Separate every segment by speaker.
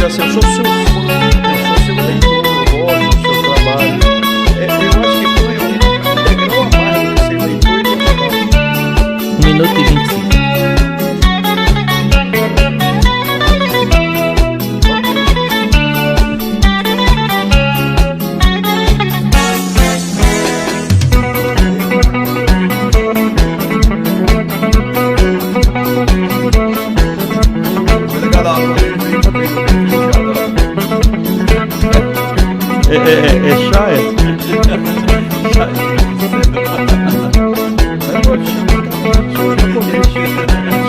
Speaker 1: assim, eu sou seu fã, eu sou seu leitor, eu gosto do seu trabalho. Eu acho que foi um degrau a mais do ser leitor e leitor.
Speaker 2: 1 minuto e 25.
Speaker 1: É chá,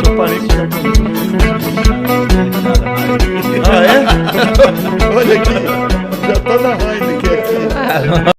Speaker 1: Sou parente de japonês. Ah, é? Olha aqui, já tá na Heineken aqui.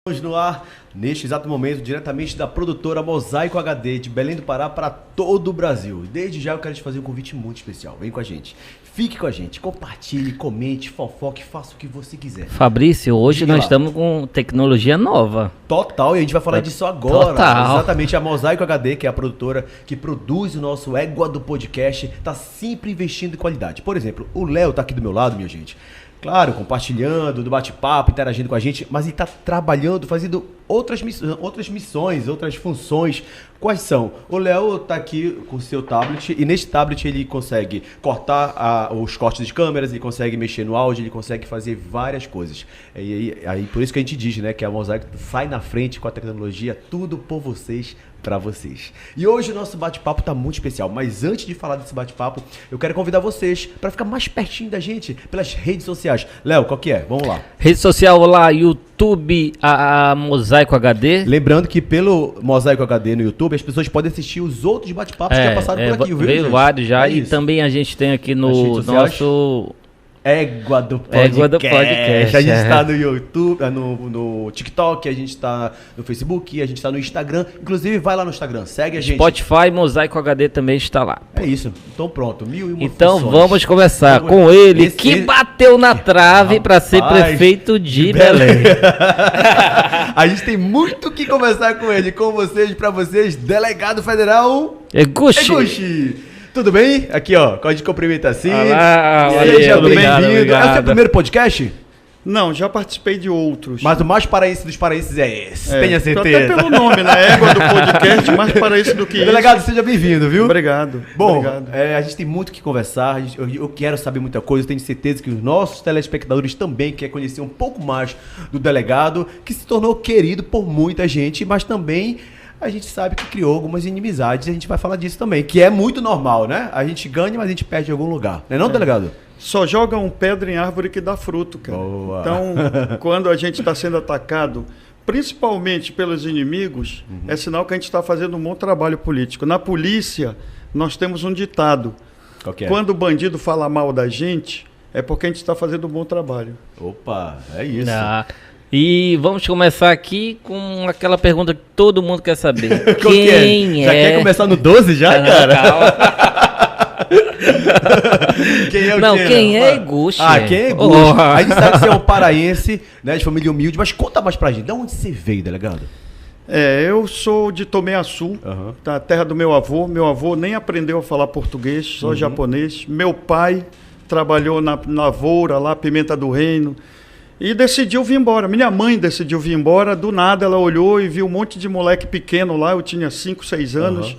Speaker 3: Estamos no ar, neste exato momento, diretamente da produtora Mosaico HD de Belém do Pará para todo o Brasil. Desde já eu quero te fazer um convite muito especial. Vem com a gente, fique com a gente, compartilhe, comente, fofoque, faça o que você quiser.
Speaker 2: Fabrício, hoje
Speaker 3: Diga
Speaker 2: nós
Speaker 3: lá.
Speaker 2: estamos com tecnologia nova.
Speaker 3: Total, e a gente vai falar disso agora.
Speaker 2: Total.
Speaker 3: Exatamente, a Mosaico HD, que é a produtora que produz o nosso Égua do Podcast, está sempre investindo em qualidade. Por exemplo, o Léo tá aqui do meu lado, minha gente. Claro, compartilhando, do bate-papo, interagindo com a gente, mas ele está trabalhando, fazendo outras missões, outras funções. Quais são? O Léo está aqui com o seu tablet e neste tablet ele consegue cortar os cortes de câmeras, ele consegue mexer no áudio, ele consegue fazer várias coisas. E aí por isso que a gente diz, né, que a Mosaico sai na frente com a tecnologia, tudo por vocês, para vocês. E hoje o nosso bate-papo tá muito especial, mas antes de falar desse bate-papo, eu quero convidar vocês para ficar mais pertinho da gente pelas redes sociais. Léo, qual que é? Vamos lá.
Speaker 2: Rede social lá, YouTube, a Mosaico HD.
Speaker 3: Lembrando que pelo Mosaico HD no YouTube, as pessoas podem assistir os outros bate-papos que já passaram por aqui, viu?
Speaker 2: Veio
Speaker 3: gente?
Speaker 2: vários já,
Speaker 3: É
Speaker 2: e
Speaker 3: isso.
Speaker 2: também a gente tem aqui
Speaker 3: Nas redes
Speaker 2: no
Speaker 3: sociais?
Speaker 2: nosso...
Speaker 3: Égua do Podcast.
Speaker 2: Égua do Podcast,
Speaker 3: A gente
Speaker 2: é.
Speaker 3: está no YouTube, no TikTok, a gente está no Facebook, a gente está no Instagram. Inclusive, vai lá no Instagram, segue a gente.
Speaker 2: Spotify, Mosaico HD também está lá.
Speaker 3: É isso. Então pronto, 1001
Speaker 2: Então
Speaker 3: funções.
Speaker 2: vamos começar
Speaker 3: Vamos-
Speaker 2: com ele,
Speaker 3: Esse-
Speaker 2: que bateu na trave para ser
Speaker 3: Rapaz,
Speaker 2: prefeito de Belém.
Speaker 3: A gente tem muito o que conversar com ele, com vocês, pra vocês, delegado federal
Speaker 2: Eguchi.
Speaker 3: Eguchi. Tudo bem? Aqui, ó, a gente cumprimenta assim.
Speaker 2: Olá,
Speaker 3: Seja
Speaker 2: tudo bem?
Speaker 3: bem-vindo. É o seu
Speaker 2: Obrigado.
Speaker 3: primeiro podcast?
Speaker 1: Não, já participei de outros.
Speaker 3: Mas o mais paraense dos paraenses é esse, tenha
Speaker 1: Até
Speaker 3: certeza.
Speaker 1: pelo nome, né? Égua do podcast, mais para isso do que isso.
Speaker 3: Delegado, seja bem-vindo, viu?
Speaker 1: Obrigado.
Speaker 3: Bom,
Speaker 1: obrigado.
Speaker 3: a gente tem muito o que conversar, eu quero saber muita coisa, eu tenho certeza que os nossos telespectadores também querem conhecer um pouco mais do delegado, que se tornou querido por muita gente, mas também a gente sabe que criou algumas inimizades, e a gente vai falar disso também, que é muito normal, né? A gente ganha, mas a gente perde em algum lugar, não é não, delegado?
Speaker 1: Só jogam pedra em árvore que dá fruto, cara.
Speaker 3: Boa.
Speaker 1: Então, quando a gente está sendo atacado, principalmente pelos inimigos, é sinal que a gente está fazendo um bom trabalho político. Na polícia, nós temos um ditado.
Speaker 3: Qual que é?
Speaker 1: Quando o bandido fala mal da gente, é porque a gente está fazendo um bom trabalho.
Speaker 3: Opa, é isso.
Speaker 2: Ah, e vamos começar aqui com aquela pergunta que todo mundo quer saber.
Speaker 3: Qual que
Speaker 2: Quem
Speaker 3: Já quer começar no 12 já,
Speaker 2: Não,
Speaker 3: cara?
Speaker 2: calma.
Speaker 3: Quem é o
Speaker 2: Não,
Speaker 3: quê?
Speaker 2: quem é Eguchi?
Speaker 3: Ah, quem é Eguchi?
Speaker 2: Oh.
Speaker 3: A gente sabe que você é um paraense, né, de família humilde, mas conta mais pra gente, de onde você veio, delegado?
Speaker 1: Eu sou de Tomé-Açu,
Speaker 3: Aham.
Speaker 1: da terra do meu avô. Meu avô nem aprendeu a falar português, só japonês. Meu pai trabalhou na lavoura lá, Pimenta do Reino, e decidiu vir embora. Minha mãe decidiu vir embora, do nada ela olhou e viu um monte de moleque pequeno lá, eu tinha 5, 6 anos.
Speaker 3: Aham.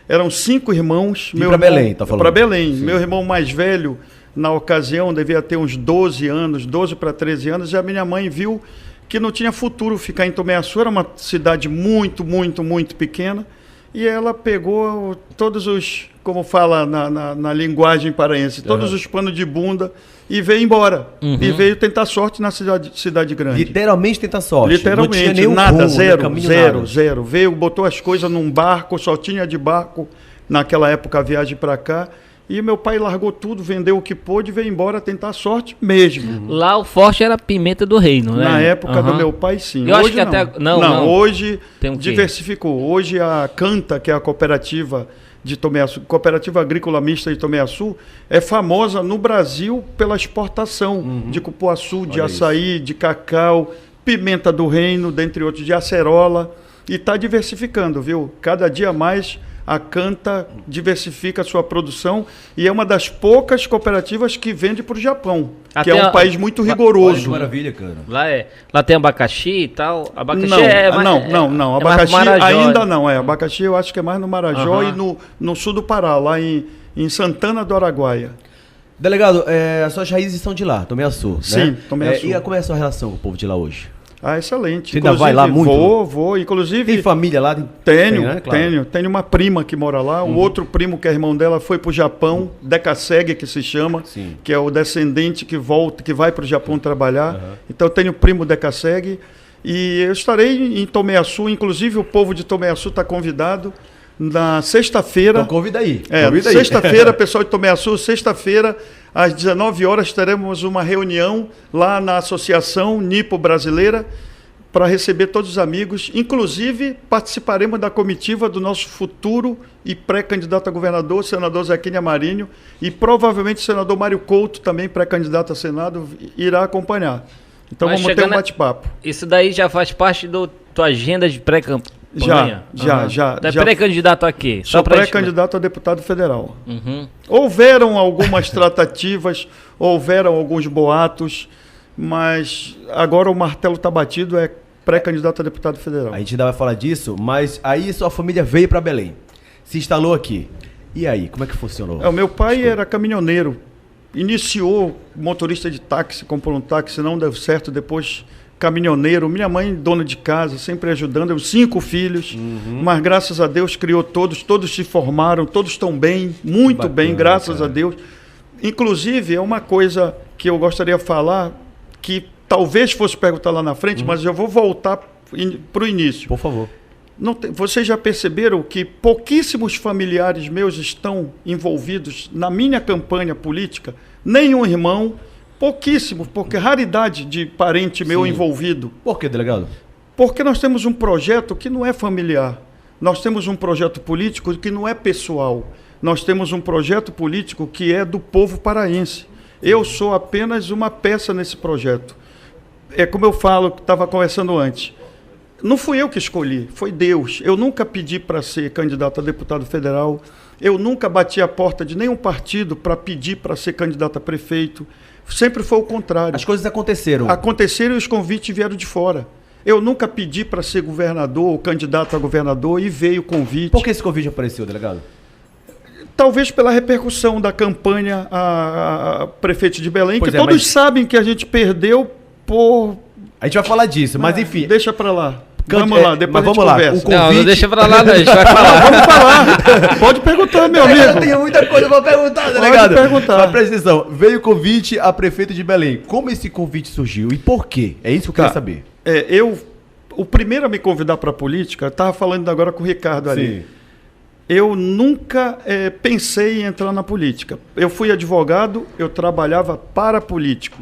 Speaker 1: Eram 5 irmãos.
Speaker 3: E pra Belém, tá falando?
Speaker 1: Para Belém.
Speaker 3: Sim.
Speaker 1: Meu irmão mais velho, na ocasião, devia ter uns 12 anos, 12 para 13 anos, e a minha mãe viu que não tinha futuro ficar em Tomé-Açu, era uma cidade muito, muito, muito pequena, e ela pegou todos os como fala na linguagem paraense, todos os panos de bunda e veio embora. E veio tentar sorte na cidade grande.
Speaker 3: Literalmente tentar sorte.
Speaker 1: Literalmente,
Speaker 3: não tinha nenhum
Speaker 1: nada,
Speaker 3: rumo,
Speaker 1: zero. Veio, botou as coisas num barco, só tinha de barco naquela época a viagem para cá. E meu pai largou tudo, vendeu o que pôde e veio embora tentar sorte mesmo.
Speaker 2: Lá o forte era Pimenta do Reino, né?
Speaker 1: Na época do meu pai, sim.
Speaker 2: Eu
Speaker 1: hoje
Speaker 2: acho que
Speaker 1: não.
Speaker 2: até... Não.
Speaker 1: Hoje
Speaker 2: Tem um quê?
Speaker 1: diversificou. Hoje a Canta, que é a cooperativa de Tomeaçu, Cooperativa Agrícola Mista de Tomeaçu, é famosa no Brasil pela exportação de cupuaçu, de açaí, de cacau, Pimenta do Reino, dentre outros, de acerola. E está diversificando, viu? Cada dia mais a Canta diversifica a sua produção e é uma das poucas cooperativas que vende para o Japão, que é um país muito rigoroso.
Speaker 3: Que maravilha, cara.
Speaker 2: Lá tem abacaxi e tal. Abacaxi
Speaker 1: não. Abacaxi ainda não. Abacaxi eu acho que é mais no Marajó e no sul do Pará, lá em Santana do Araguaia.
Speaker 3: Delegado, as suas raízes são de lá, Tomeaçu,
Speaker 1: Sim,
Speaker 3: né?
Speaker 1: Tomeaçu.
Speaker 3: E como é a sua relação com o povo de lá hoje?
Speaker 1: Excelente.
Speaker 3: Você ainda vai lá muito?
Speaker 1: Vou. Inclusive...
Speaker 3: Tem família lá?
Speaker 1: Tenho,
Speaker 3: né? Claro.
Speaker 1: Tenho uma prima que mora lá. O outro primo, que é irmão dela, foi para o Japão, Dekaseg, que se chama, que é o descendente que vai para o Japão trabalhar. Então, eu tenho primo Dekaseg. E eu estarei em Tomeaçu, inclusive o povo de Tomeaçu está convidado na sexta-feira.
Speaker 3: Então convida aí.
Speaker 1: Sexta-feira, pessoal de Tomeaçu, sexta-feira, às 19 horas, teremos uma reunião lá na Associação Nipo Brasileira para receber todos os amigos. Inclusive, participaremos da comitiva do nosso futuro e pré-candidato a governador, senador Zequinha Marinho, e provavelmente o senador Mário Couto, também pré-candidato a Senado, irá acompanhar. Então vamos ter um bate-papo.
Speaker 2: Isso daí já faz parte da tua agenda de pré-campanha?
Speaker 1: Já.
Speaker 2: É pré-candidato a quê?
Speaker 1: Sou pré-candidato a deputado federal. Houveram algumas tratativas, houveram alguns boatos, mas agora o martelo está batido, é pré-candidato a deputado federal.
Speaker 3: A gente ainda vai falar disso, mas aí sua família veio para Belém, se instalou aqui. E aí, como é que funcionou?
Speaker 1: O meu pai era caminhoneiro, iniciou motorista de táxi, comprou um táxi, não deu certo, depois caminhoneiro. Minha mãe, dona de casa, sempre ajudando, eu 5 filhos, mas graças a Deus criou todos se formaram, todos estão bem, muito bacana, bem, graças a Deus. Inclusive, é uma coisa que eu gostaria de falar, que talvez fosse perguntar lá na frente, mas eu vou voltar para o início.
Speaker 3: Por favor.
Speaker 1: Vocês já perceberam que pouquíssimos familiares meus estão envolvidos na minha campanha política? Nenhum irmão, pouquíssimos, porque raridade de parente meu envolvido.
Speaker 3: Por que, delegado?
Speaker 1: Porque nós temos um projeto que não é familiar. Nós temos um projeto político que não é pessoal. Nós temos um projeto político que é do povo paraense. Eu sou apenas uma peça nesse projeto. É como eu falo, que estava conversando antes. Não fui eu que escolhi, foi Deus. Eu nunca pedi para ser candidato a deputado federal. Eu nunca bati a porta de nenhum partido para pedir para ser candidato a prefeito. Sempre foi o contrário.
Speaker 3: As coisas aconteceram.
Speaker 1: Aconteceram e os convites vieram de fora. Eu nunca pedi para ser governador ou candidato a governador e veio o convite.
Speaker 3: Por que esse convite apareceu, delegado?
Speaker 1: Talvez pela repercussão da campanha a prefeito de Belém, que todos sabem que a gente perdeu por...
Speaker 3: A gente vai falar disso, mas enfim...
Speaker 1: Deixa para lá. Vamos lá, depois
Speaker 3: mas
Speaker 1: a gente conversa.
Speaker 3: O convite...
Speaker 2: Não deixa pra lá, não, a gente vai falar.
Speaker 1: Vamos falar. Pode perguntar, meu amigo.
Speaker 3: Eu tenho muita coisa pra perguntar, delegado.
Speaker 1: Pode perguntar.
Speaker 3: Mas presta atenção, veio o convite a prefeito de Belém. Como esse convite surgiu e por quê? É isso que eu queria saber.
Speaker 1: O primeiro a me convidar para a política, estava falando agora com o Ricardo ali.
Speaker 3: Sim.
Speaker 1: Eu nunca pensei em entrar na política. Eu fui advogado, eu trabalhava para político.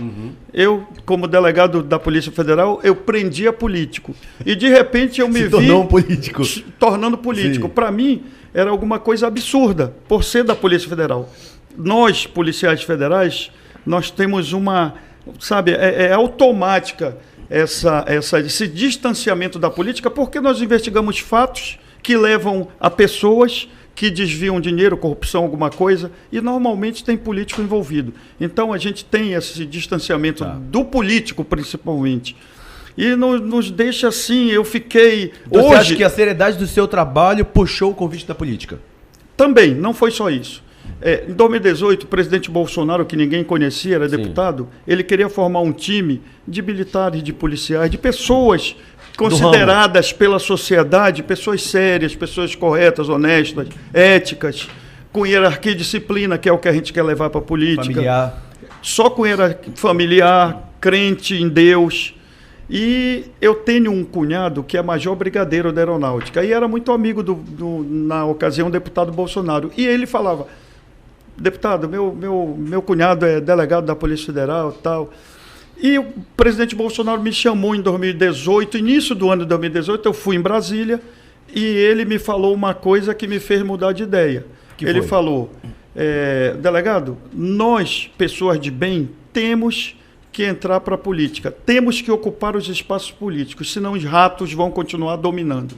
Speaker 1: Eu, como delegado da Polícia Federal, eu prendia político. E, de repente, eu me vi...
Speaker 3: tornou um político.
Speaker 1: Tornando político. Para mim, era alguma coisa absurda, por ser da Polícia Federal. Nós, policiais federais, nós temos uma... Sabe, é automática esse distanciamento da política, porque nós investigamos fatos que levam a pessoas que desviam dinheiro, corrupção, alguma coisa, e normalmente tem político envolvido. Então a gente tem esse distanciamento do político, principalmente. E nos deixa assim, eu fiquei...
Speaker 3: Então, hoje, você acha que a seriedade do seu trabalho puxou o convite da política?
Speaker 1: Também, não foi só isso. Em 2018, o presidente Bolsonaro, que ninguém conhecia, era deputado, ele queria formar um time de militares, de policiais, de pessoas consideradas pela sociedade, pessoas sérias, pessoas corretas, honestas, éticas, com hierarquia e disciplina, que é o que a gente quer levar para a política.
Speaker 3: Familiar.
Speaker 1: Só com hierarquia familiar, crente em Deus. E eu tenho um cunhado que é major brigadeiro da aeronáutica. E era muito amigo, na ocasião, do deputado Bolsonaro. E ele falava, deputado, meu cunhado é delegado da Polícia Federal e tal. E o presidente Bolsonaro me chamou em 2018, início do ano de 2018, eu fui em Brasília e ele me falou uma coisa que me fez mudar de ideia. Ele falou, delegado, nós, pessoas de bem, temos que entrar para a política, temos que ocupar os espaços políticos, senão os ratos vão continuar dominando.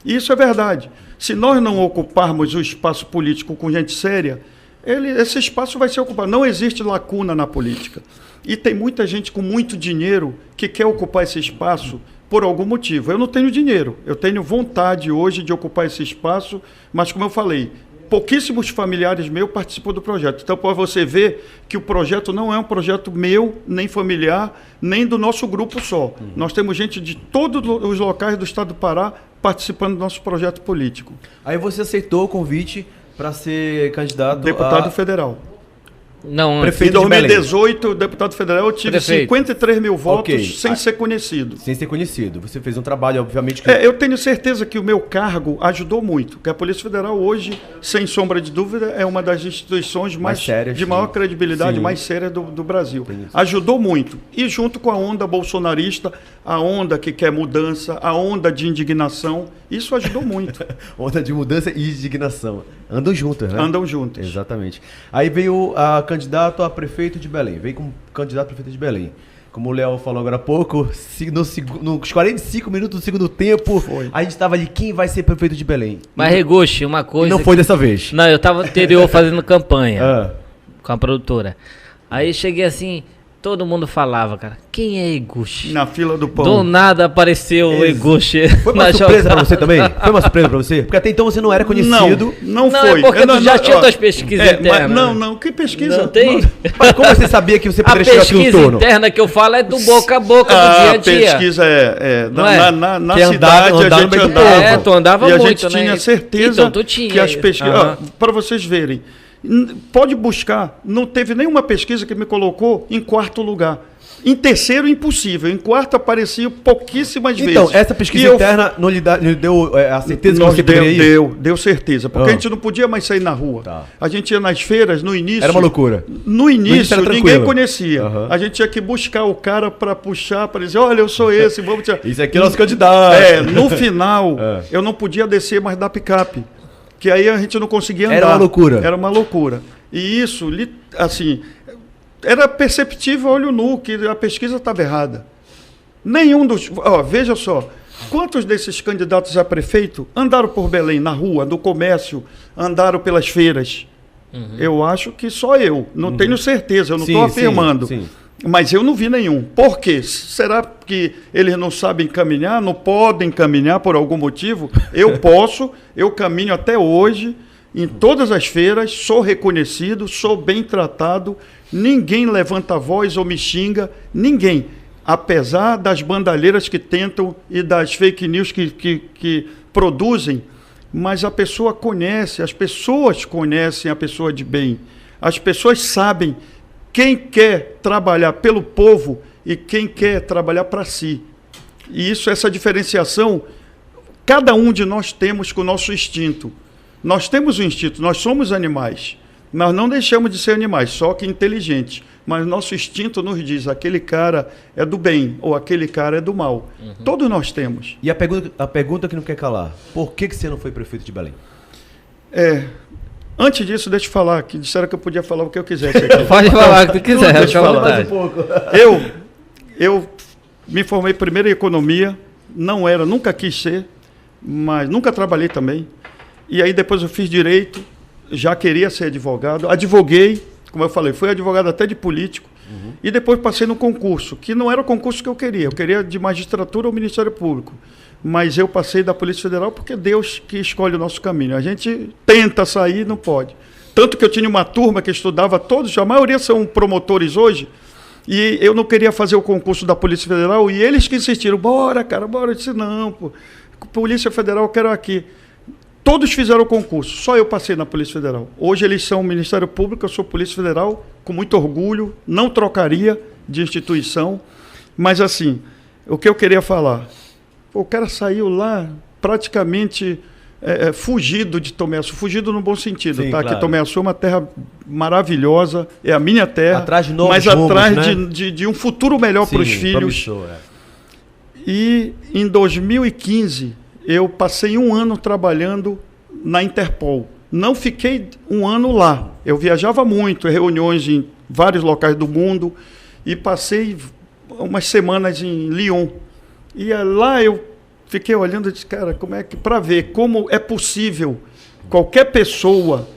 Speaker 1: E isso é verdade. Se nós não ocuparmos o espaço político com gente séria, esse espaço vai ser ocupado. Não existe lacuna na política. E tem muita gente com muito dinheiro que quer ocupar esse espaço por algum motivo. Eu não tenho dinheiro, eu tenho vontade hoje de ocupar esse espaço, mas como eu falei, pouquíssimos familiares meus participam do projeto. Então, para você ver que o projeto não é um projeto meu, nem familiar, nem do nosso grupo só. Nós temos gente de todos os locais do estado do Pará participando do nosso projeto político.
Speaker 3: Aí você aceitou o convite para ser candidato
Speaker 1: deputado federal.
Speaker 2: Não,
Speaker 1: Prefeito em 2018, deputado federal, eu tive
Speaker 2: Prefeito.
Speaker 1: 53 mil votos
Speaker 3: Ok.
Speaker 1: sem ser conhecido.
Speaker 3: Sem ser conhecido. Você fez um trabalho, obviamente, que...
Speaker 1: Eu tenho certeza que o meu cargo ajudou muito, que a Polícia Federal hoje, sem sombra de dúvida, é uma das instituições mais
Speaker 3: sérias,
Speaker 1: de maior
Speaker 3: sim.
Speaker 1: credibilidade,
Speaker 3: Sim.
Speaker 1: mais séria do Brasil. Ajudou muito. E junto com a onda bolsonarista, a onda que quer mudança, a onda de indignação, isso ajudou muito.
Speaker 3: Onda de mudança e indignação. Andam juntas, né?
Speaker 1: Andam juntos.
Speaker 3: Exatamente. Aí veio a candidato a prefeito de Belém. Veio como candidato a prefeito de Belém. Como o Léo falou agora há pouco, nos 45 minutos do segundo tempo, a gente estava ali, quem vai ser prefeito de Belém?
Speaker 2: Mas, Reguchi, uma coisa...
Speaker 3: E não foi dessa vez.
Speaker 2: Não, eu tava no interior fazendo campanha
Speaker 3: Ah,
Speaker 2: com a produtora. Aí cheguei assim, todo mundo falava, cara, quem é Reguchi?
Speaker 1: Na fila do pão.
Speaker 2: Do nada apareceu o Reguchi.
Speaker 3: foi uma surpresa pra você também? Foi uma surpresa pra você? Porque até então você não era conhecido.
Speaker 1: Não
Speaker 2: Não,
Speaker 1: foi.
Speaker 2: é porque tu já tinha tuas pesquisas internas.
Speaker 1: Não, que pesquisa?
Speaker 2: Não tem?
Speaker 3: Mas como você sabia que você
Speaker 2: A
Speaker 3: poderia chegar aqui no
Speaker 2: pesquisa
Speaker 3: turno?
Speaker 2: interna que eu falo é do boca a boca, do dia
Speaker 1: A
Speaker 2: a dia.
Speaker 1: pesquisa
Speaker 2: Não é?
Speaker 1: na
Speaker 3: Que
Speaker 1: cidade
Speaker 3: andava
Speaker 1: a gente
Speaker 3: no meio do
Speaker 1: andava.
Speaker 3: povo.
Speaker 2: Tu andava
Speaker 1: e a
Speaker 2: muito,
Speaker 1: gente
Speaker 2: né?
Speaker 1: tinha certeza
Speaker 2: Então, tu tinha.
Speaker 1: que as pesquisas...
Speaker 2: Aham.
Speaker 1: Para vocês verem, pode buscar, não teve nenhuma pesquisa que me colocou em quarto lugar. Em terceiro, impossível. Em quarto, aparecia pouquíssimas vezes.
Speaker 3: Então, essa pesquisa
Speaker 1: E eu
Speaker 3: interna não lhe deu a certeza que
Speaker 1: Nós
Speaker 3: você poderia ir?
Speaker 1: deu certeza, porque a gente não podia mais sair na rua.
Speaker 3: Tá.
Speaker 1: A gente ia nas feiras, no início...
Speaker 3: Era uma loucura.
Speaker 1: No início,
Speaker 3: era
Speaker 1: ninguém
Speaker 3: tranquilo.
Speaker 1: conhecia.
Speaker 3: Aham.
Speaker 1: A gente tinha que buscar o cara para puxar, para dizer, olha, eu sou esse, vamos tirar.
Speaker 3: Isso aqui é nosso candidato.
Speaker 1: No final,
Speaker 3: É.
Speaker 1: eu não podia descer mais da picape, que aí a gente não conseguia andar.
Speaker 3: Era uma loucura.
Speaker 1: Era uma loucura. E isso, assim... Era perceptível a olho nu que a pesquisa estava errada. Nenhum dos... veja só, quantos desses candidatos a prefeito andaram por Belém, na rua, no comércio, andaram pelas feiras? Eu acho que só eu. Não tenho certeza, eu não
Speaker 3: Sim,
Speaker 1: estou afirmando.
Speaker 3: sim.
Speaker 1: Mas eu não vi nenhum. Por quê? Será que eles não sabem caminhar, não podem caminhar por algum motivo? Eu posso, eu caminho até hoje, em todas as feiras, sou reconhecido, sou bem tratado, ninguém levanta a voz ou me xinga, ninguém. Apesar das bandalheiras que tentam e das fake news que produzem, mas a pessoa conhece, as pessoas conhecem a pessoa de bem. As pessoas sabem quem quer trabalhar pelo povo e quem quer trabalhar para si. E isso, essa diferenciação, cada um de nós temos com o nosso instinto. Nós temos um instinto, nós somos animais. Nós não deixamos de ser animais, só que inteligentes. Mas nosso instinto nos diz, aquele cara é do bem ou aquele cara é do mal. Todos nós temos.
Speaker 3: E a pergunta que não quer calar. Por que você não foi prefeito de Belém?
Speaker 1: Antes disso, deixa eu falar, que disseram que eu podia falar o que eu quisesse aqui.
Speaker 2: Pode falar o que tu quiser,
Speaker 1: Deixa eu
Speaker 2: fica à
Speaker 1: falar.
Speaker 2: vontade.
Speaker 3: pouco.
Speaker 1: Eu me formei primeiro em economia, nunca quis ser, mas nunca trabalhei também. E aí depois eu fiz direito, já queria ser advogado, advoguei, como eu falei, fui advogado até de político, e depois passei no concurso, que não era o concurso que eu queria de magistratura ou Ministério Público. Mas eu passei da Polícia Federal porque Deus que escolhe o nosso caminho. A gente tenta sair, não pode. Tanto que eu tinha uma turma que estudava todos, a maioria são promotores hoje, e eu não queria fazer o concurso da Polícia Federal, e eles que insistiram, bora, cara, bora. Eu disse, não, pô, Polícia Federal eu quero aqui. Todos fizeram o concurso, só eu passei na Polícia Federal. Hoje eles são o Ministério Público, eu sou Polícia Federal, com muito orgulho, não trocaria de instituição. Mas assim, o que eu queria falar, o cara saiu lá praticamente fugido de Tomé Açu, fugido no bom sentido,
Speaker 3: Sim,
Speaker 1: tá?
Speaker 3: claro.
Speaker 1: Que Tomé Açu é uma terra maravilhosa, é a minha terra,
Speaker 3: Atrás de novos
Speaker 1: mas
Speaker 3: rumos,
Speaker 1: atrás
Speaker 3: né?
Speaker 1: de um futuro melhor para os filhos.
Speaker 3: Promissor,
Speaker 1: E em 2015, eu passei 1 ano trabalhando na Interpol. Não fiquei 1 ano lá. Eu viajava muito, reuniões em vários locais do mundo, e passei umas semanas em Lyon. E lá eu fiquei olhando e disse, cara, como é que, para ver como é possível qualquer pessoa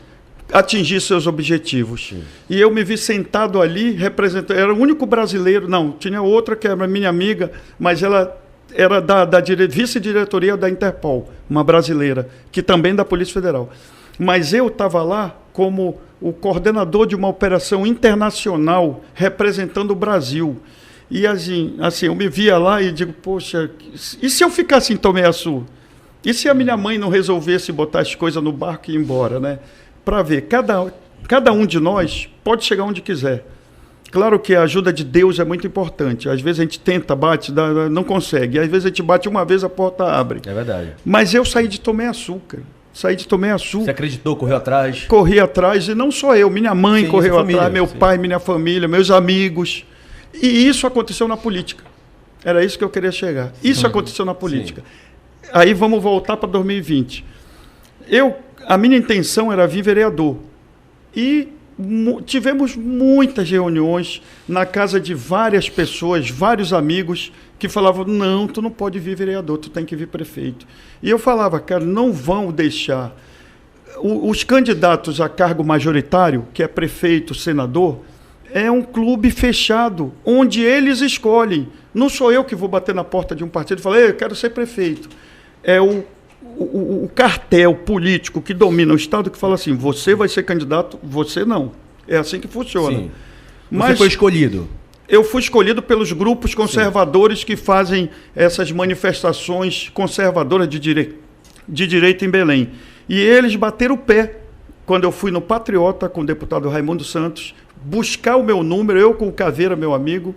Speaker 1: atingir seus objetivos. Sim. E eu me vi sentado ali, representando, era o único brasileiro, não, tinha outra que era minha amiga, mas ela era da vice-diretoria da Interpol, uma brasileira, que também da Polícia Federal. Mas eu estava lá como o coordenador de uma operação internacional representando o Brasil. E assim, eu me via lá e digo, poxa, e se eu ficasse em Tomé Açu? E se a minha mãe não resolvesse botar as coisas no barco e ir embora, né? Para ver, cada um de nós pode chegar onde quiser. Claro que a ajuda de Deus é muito importante. Às vezes a gente tenta, bate, não consegue. Às vezes a gente bate uma vez, a porta abre.
Speaker 3: É verdade.
Speaker 1: Mas eu saí de Tomé Açu, cara. Saí de Tomé Açu.
Speaker 3: Você acreditou, correu atrás?
Speaker 1: Corri atrás, e não só eu. Minha mãe
Speaker 3: sim,
Speaker 1: correu
Speaker 3: família,
Speaker 1: atrás, meu
Speaker 3: sim.
Speaker 1: pai, minha família, meus amigos. E isso aconteceu na política. Era isso que eu queria chegar. Isso aconteceu na política. Sim. Aí vamos voltar para 2020. A minha intenção era vir vereador. E tivemos muitas reuniões na casa de várias pessoas, vários amigos, que falavam, não, tu não pode vir vereador, tu tem que vir prefeito. E eu falava, cara, não vão deixar. Os candidatos a cargo majoritário, que é prefeito, senador, é um clube fechado, onde eles escolhem. Não sou eu que vou bater na porta de um partido e falar, eu quero ser prefeito. É o cartel político que domina o Estado que fala assim, você vai ser candidato, você não. É assim que funciona. Sim.
Speaker 3: Você foi escolhido?
Speaker 1: Eu fui escolhido pelos grupos conservadores, sim, que fazem essas manifestações conservadoras de direita em Belém. E eles bateram o pé quando eu fui no Patriota com o deputado Raimundo Santos, buscar o meu número, eu com o Caveira, meu amigo,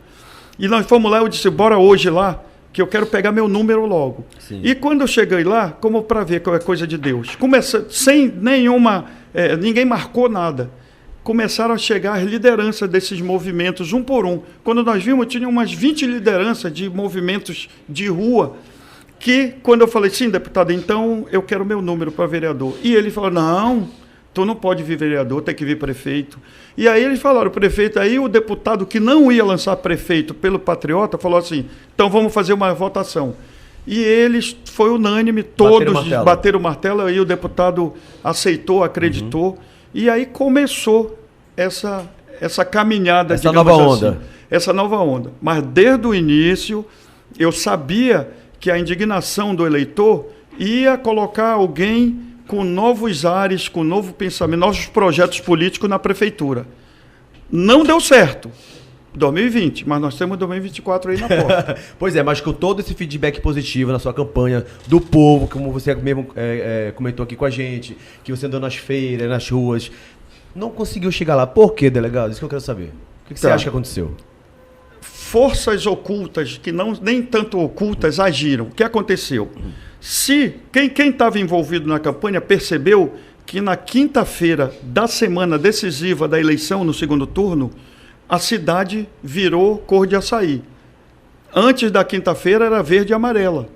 Speaker 1: e nós fomos lá, eu disse, bora hoje lá, que eu quero pegar meu número logo. Sim. E quando eu cheguei lá, como para ver qual é coisa de Deus, sem nenhuma, ninguém marcou nada, começaram a chegar as lideranças desses movimentos, um por um. Quando nós vimos, tinha umas 20 lideranças de movimentos de rua, que quando eu falei, sim, deputado, então eu quero meu número para vereador. E ele falou, não, tu não pode vir vereador, tem que vir prefeito. E aí eles falaram, prefeito, aí o deputado que não ia lançar prefeito pelo Patriota falou assim, então vamos fazer uma votação. E eles, foi unânime, todos bateram o martelo, aí o deputado aceitou, acreditou, e aí começou essa caminhada,
Speaker 3: essa nova onda.
Speaker 1: Assim, essa nova onda. Mas desde o início, eu sabia que a indignação do eleitor ia colocar alguém com novos ares, com novo pensamento, novos projetos políticos na prefeitura. Não deu certo. 2020, mas nós temos 2024 aí na porta.
Speaker 3: Pois é, mas com todo esse feedback positivo na sua campanha do povo, como você mesmo comentou aqui com a gente, que você andou nas feiras, nas ruas, não conseguiu chegar lá. Por quê, delegado? Isso que eu quero saber. O que você acha que aconteceu?
Speaker 1: Forças ocultas, que não nem tanto ocultas, agiram. O que aconteceu? Se quem estava envolvido na campanha percebeu que na quinta-feira da semana decisiva da eleição, no segundo turno, a cidade virou cor de açaí. Antes da quinta-feira era verde e amarela.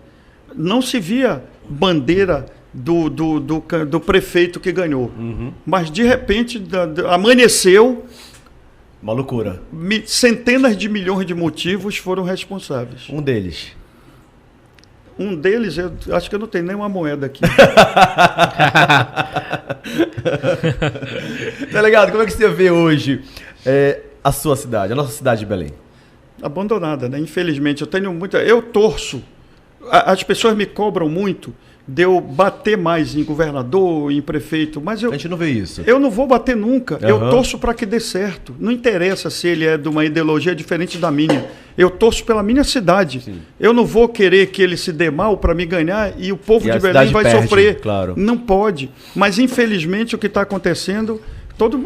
Speaker 1: Não se via bandeira do prefeito que ganhou. Mas, de repente, amanheceu...
Speaker 3: Uma loucura.
Speaker 1: Centenas de milhões de motivos foram responsáveis.
Speaker 3: Um deles,
Speaker 1: eu acho que eu não tenho nenhuma moeda aqui.
Speaker 3: Delegado, como é que você vê hoje a sua cidade, a nossa cidade de Belém?
Speaker 1: Abandonada, né? Infelizmente, eu torço. As pessoas me cobram muito de eu bater mais em governador, em prefeito, mas
Speaker 3: A gente não vê isso.
Speaker 1: eu não vou bater nunca. Eu
Speaker 3: Aham.
Speaker 1: torço para que dê certo. Não interessa se ele é de uma ideologia diferente da minha. Eu torço pela minha cidade.
Speaker 3: Sim.
Speaker 1: Eu não vou querer que ele se dê mal para me ganhar e o povo
Speaker 3: E a
Speaker 1: de Belém
Speaker 3: cidade
Speaker 1: vai
Speaker 3: perde,
Speaker 1: sofrer.
Speaker 3: claro.
Speaker 1: Não pode. Mas, infelizmente, o que está acontecendo, todo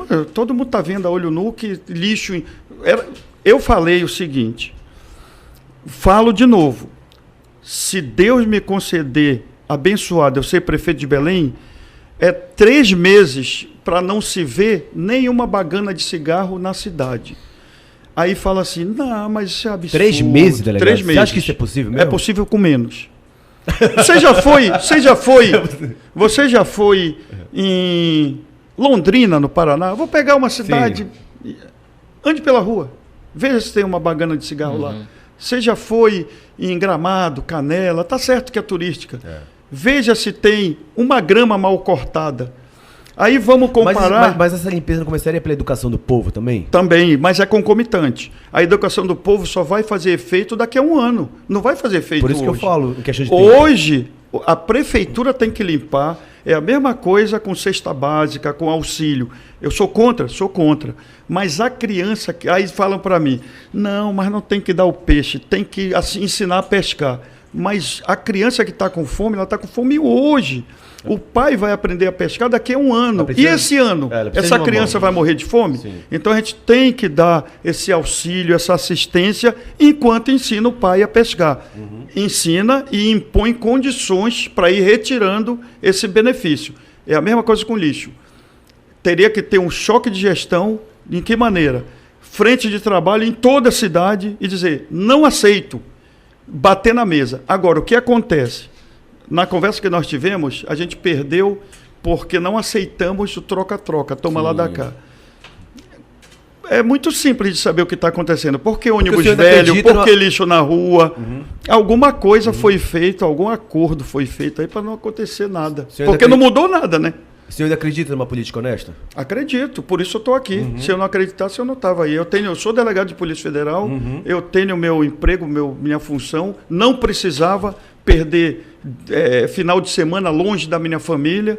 Speaker 1: mundo está vendo a olho nu que lixo... Eu falei o seguinte, falo de novo, se Deus me conceder abençoado eu ser prefeito de Belém, é 3 meses para não se ver nenhuma bagana de cigarro na cidade. Aí fala assim, não, mas isso é absurdo.
Speaker 3: 3 meses, delegado?
Speaker 1: 3 meses.
Speaker 3: Você acha que isso é possível mesmo?
Speaker 1: É possível com menos. Você já foi em Londrina, no Paraná? Vou pegar uma cidade, ande pela rua, veja se tem uma bagana de cigarro lá. Você já foi em Gramado, Canela, tá certo que é turística. Veja se tem uma grama mal cortada. Aí vamos comparar...
Speaker 3: Mas essa limpeza não começaria pela educação do povo também?
Speaker 1: Também, mas é concomitante. A educação do povo só vai fazer efeito daqui a 1 ano. Não vai fazer efeito
Speaker 3: Por isso
Speaker 1: hoje.
Speaker 3: que eu falo, em questão de tempo.
Speaker 1: Hoje, a prefeitura tem que limpar. É a mesma coisa com cesta básica, com auxílio. Eu sou contra. Mas a criança... Aí falam para mim, não, mas não tem que dar o peixe, tem que assim, ensinar a pescar. Mas a criança que está com fome, ela está com fome hoje. O pai vai aprender a pescar daqui a 1 ano. E esse ano? Essa criança vai morrer de fome?
Speaker 3: Sim.
Speaker 1: Então a gente tem que dar esse auxílio, essa assistência, enquanto ensina o pai a pescar. Ensina e impõe condições para ir retirando esse benefício. É a mesma coisa com lixo. Teria que ter um choque de gestão. Em que maneira? Frente de trabalho em toda a cidade e dizer, não aceito. Bater na mesa. Agora, o que acontece? Na conversa que nós tivemos, a gente perdeu porque não aceitamos o troca-troca, toma lá da cá. É muito simples de saber o que está acontecendo. Por que ônibus velho? Por que lixo na rua? Alguma coisa foi feita, algum acordo foi feito aí para não acontecer nada. Porque não mudou nada, né?
Speaker 3: O senhor ainda acredita numa política honesta?
Speaker 1: Acredito, por isso eu estou aqui. Se eu não acreditasse, eu não estava aí. Eu sou delegado de Polícia Federal, eu tenho meu emprego, minha função, não precisava perder final de semana longe da minha família,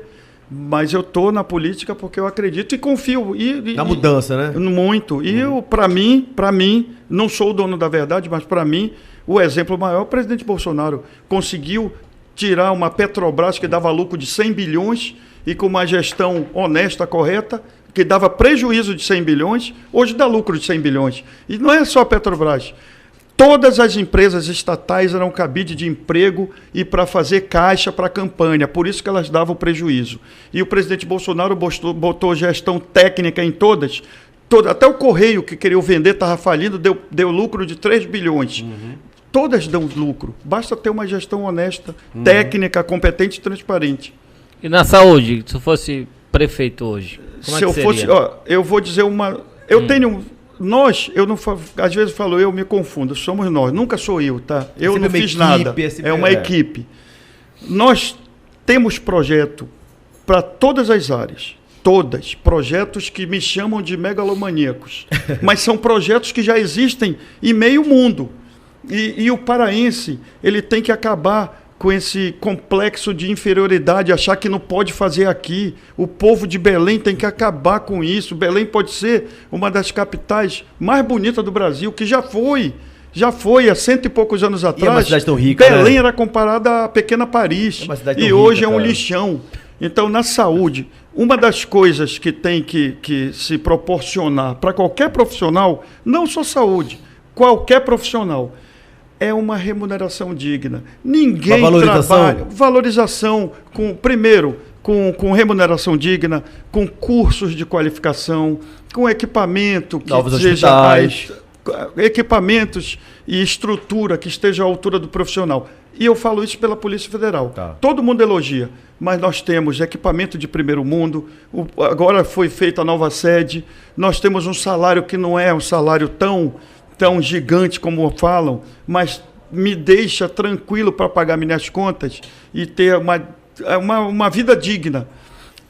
Speaker 1: mas eu estou na política porque eu acredito e confio.
Speaker 3: Na mudança, né?
Speaker 1: Muito. E para mim, não sou o dono da verdade, mas para mim, o exemplo maior, o presidente Bolsonaro conseguiu tirar uma Petrobras que dava lucro de 100 bilhões e com uma gestão honesta, correta, que dava prejuízo de 100 bilhões, hoje dá lucro de 100 bilhões. E não é só a Petrobras. Todas as empresas estatais eram cabide de emprego e para fazer caixa para a campanha, por isso que elas davam prejuízo. E o presidente Bolsonaro botou gestão técnica em todas, até o Correio que queria vender estava falindo, deu lucro de 3 bilhões. Todas dão lucro, basta ter uma gestão honesta, técnica, competente e transparente.
Speaker 2: E na saúde, se eu fosse prefeito hoje, como é que seria?
Speaker 1: Fosse, eu vou dizer uma... Eu tenho... às vezes eu falo, eu me confundo, somos nós, nunca sou eu, tá? Eu não fiz nada, é uma equipe. Nós temos projeto para todas as áreas, projetos que me chamam de megalomaníacos, mas são projetos que já existem em meio mundo. E o paraense, ele tem que acabar com esse complexo de inferioridade, achar que não pode fazer aqui. O povo de Belém tem que acabar com isso. Belém pode ser uma das capitais mais bonitas do Brasil, que já foi há 100 e poucos anos atrás.
Speaker 3: E é uma cidade tão rica,
Speaker 1: Belém,
Speaker 3: né?
Speaker 1: Era comparada à pequena Paris.
Speaker 3: E
Speaker 1: hoje é um lixão. Então, na saúde, uma das coisas que tem que se proporcionar para qualquer profissional, não só saúde, qualquer profissional, é uma remuneração digna. Ninguém trabalha... Valorização, com remuneração digna, com cursos de qualificação, com equipamento que
Speaker 3: novos
Speaker 1: seja
Speaker 3: hospitais,
Speaker 1: equipamentos e estrutura que esteja à altura do profissional. E eu falo isso pela Polícia Federal.
Speaker 3: Tá.
Speaker 1: Todo mundo elogia, mas nós temos equipamento de primeiro mundo, agora foi feita a nova sede, nós temos um salário que não é um salário tão gigante como falam, mas me deixa tranquilo para pagar minhas contas e ter uma vida digna.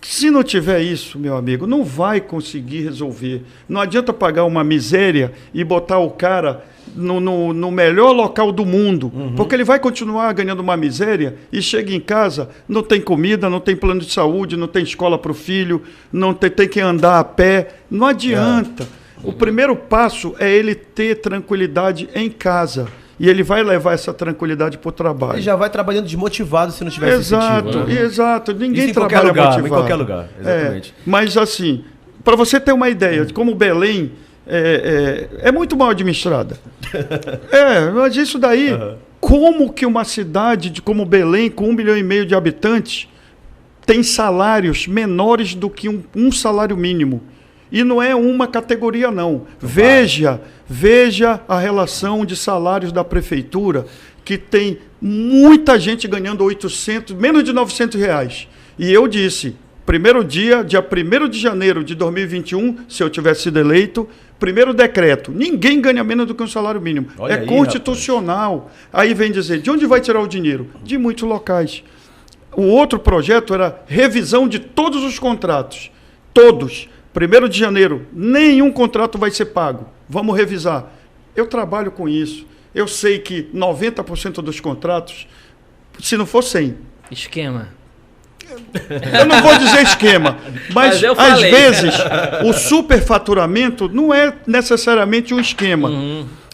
Speaker 1: Se não tiver isso, meu amigo, não vai conseguir resolver. Não adianta pagar uma miséria e botar o cara no melhor local do mundo, porque ele vai continuar ganhando uma miséria e chega em casa, não tem comida, não tem plano de saúde, não tem escola para o filho, não tem que andar a pé. Não adianta. O primeiro passo é ele ter tranquilidade em casa. E ele vai levar essa tranquilidade para o trabalho.
Speaker 3: Ele já vai trabalhando desmotivado se não tiver esse incentivo. Né?
Speaker 1: Exato. Ninguém
Speaker 3: trabalha
Speaker 1: motivado.
Speaker 3: Em qualquer lugar, exatamente.
Speaker 1: Mas assim, para você ter uma ideia de como Belém é muito mal administrada. Mas isso daí, como que uma cidade como Belém, com 1,5 milhão de habitantes, tem salários menores do que um salário mínimo? E não é uma categoria, não. Veja a relação de salários da prefeitura, que tem muita gente ganhando 800, menos de 900 reais. E eu disse, dia 1º de janeiro de 2021, se eu tivesse sido eleito, primeiro decreto, ninguém ganha menos do que um salário mínimo.
Speaker 3: Olha aí,
Speaker 1: constitucional. Aí vem dizer, de onde vai tirar o dinheiro? De muitos locais. O outro projeto era revisão de todos os contratos. Todos. 1º de janeiro, nenhum contrato vai ser pago. Vamos revisar. Eu trabalho com isso. Eu sei que 90% dos contratos, se não for 100.
Speaker 2: Esquema.
Speaker 1: Eu não vou dizer esquema, mas às vezes o superfaturamento não é necessariamente um esquema.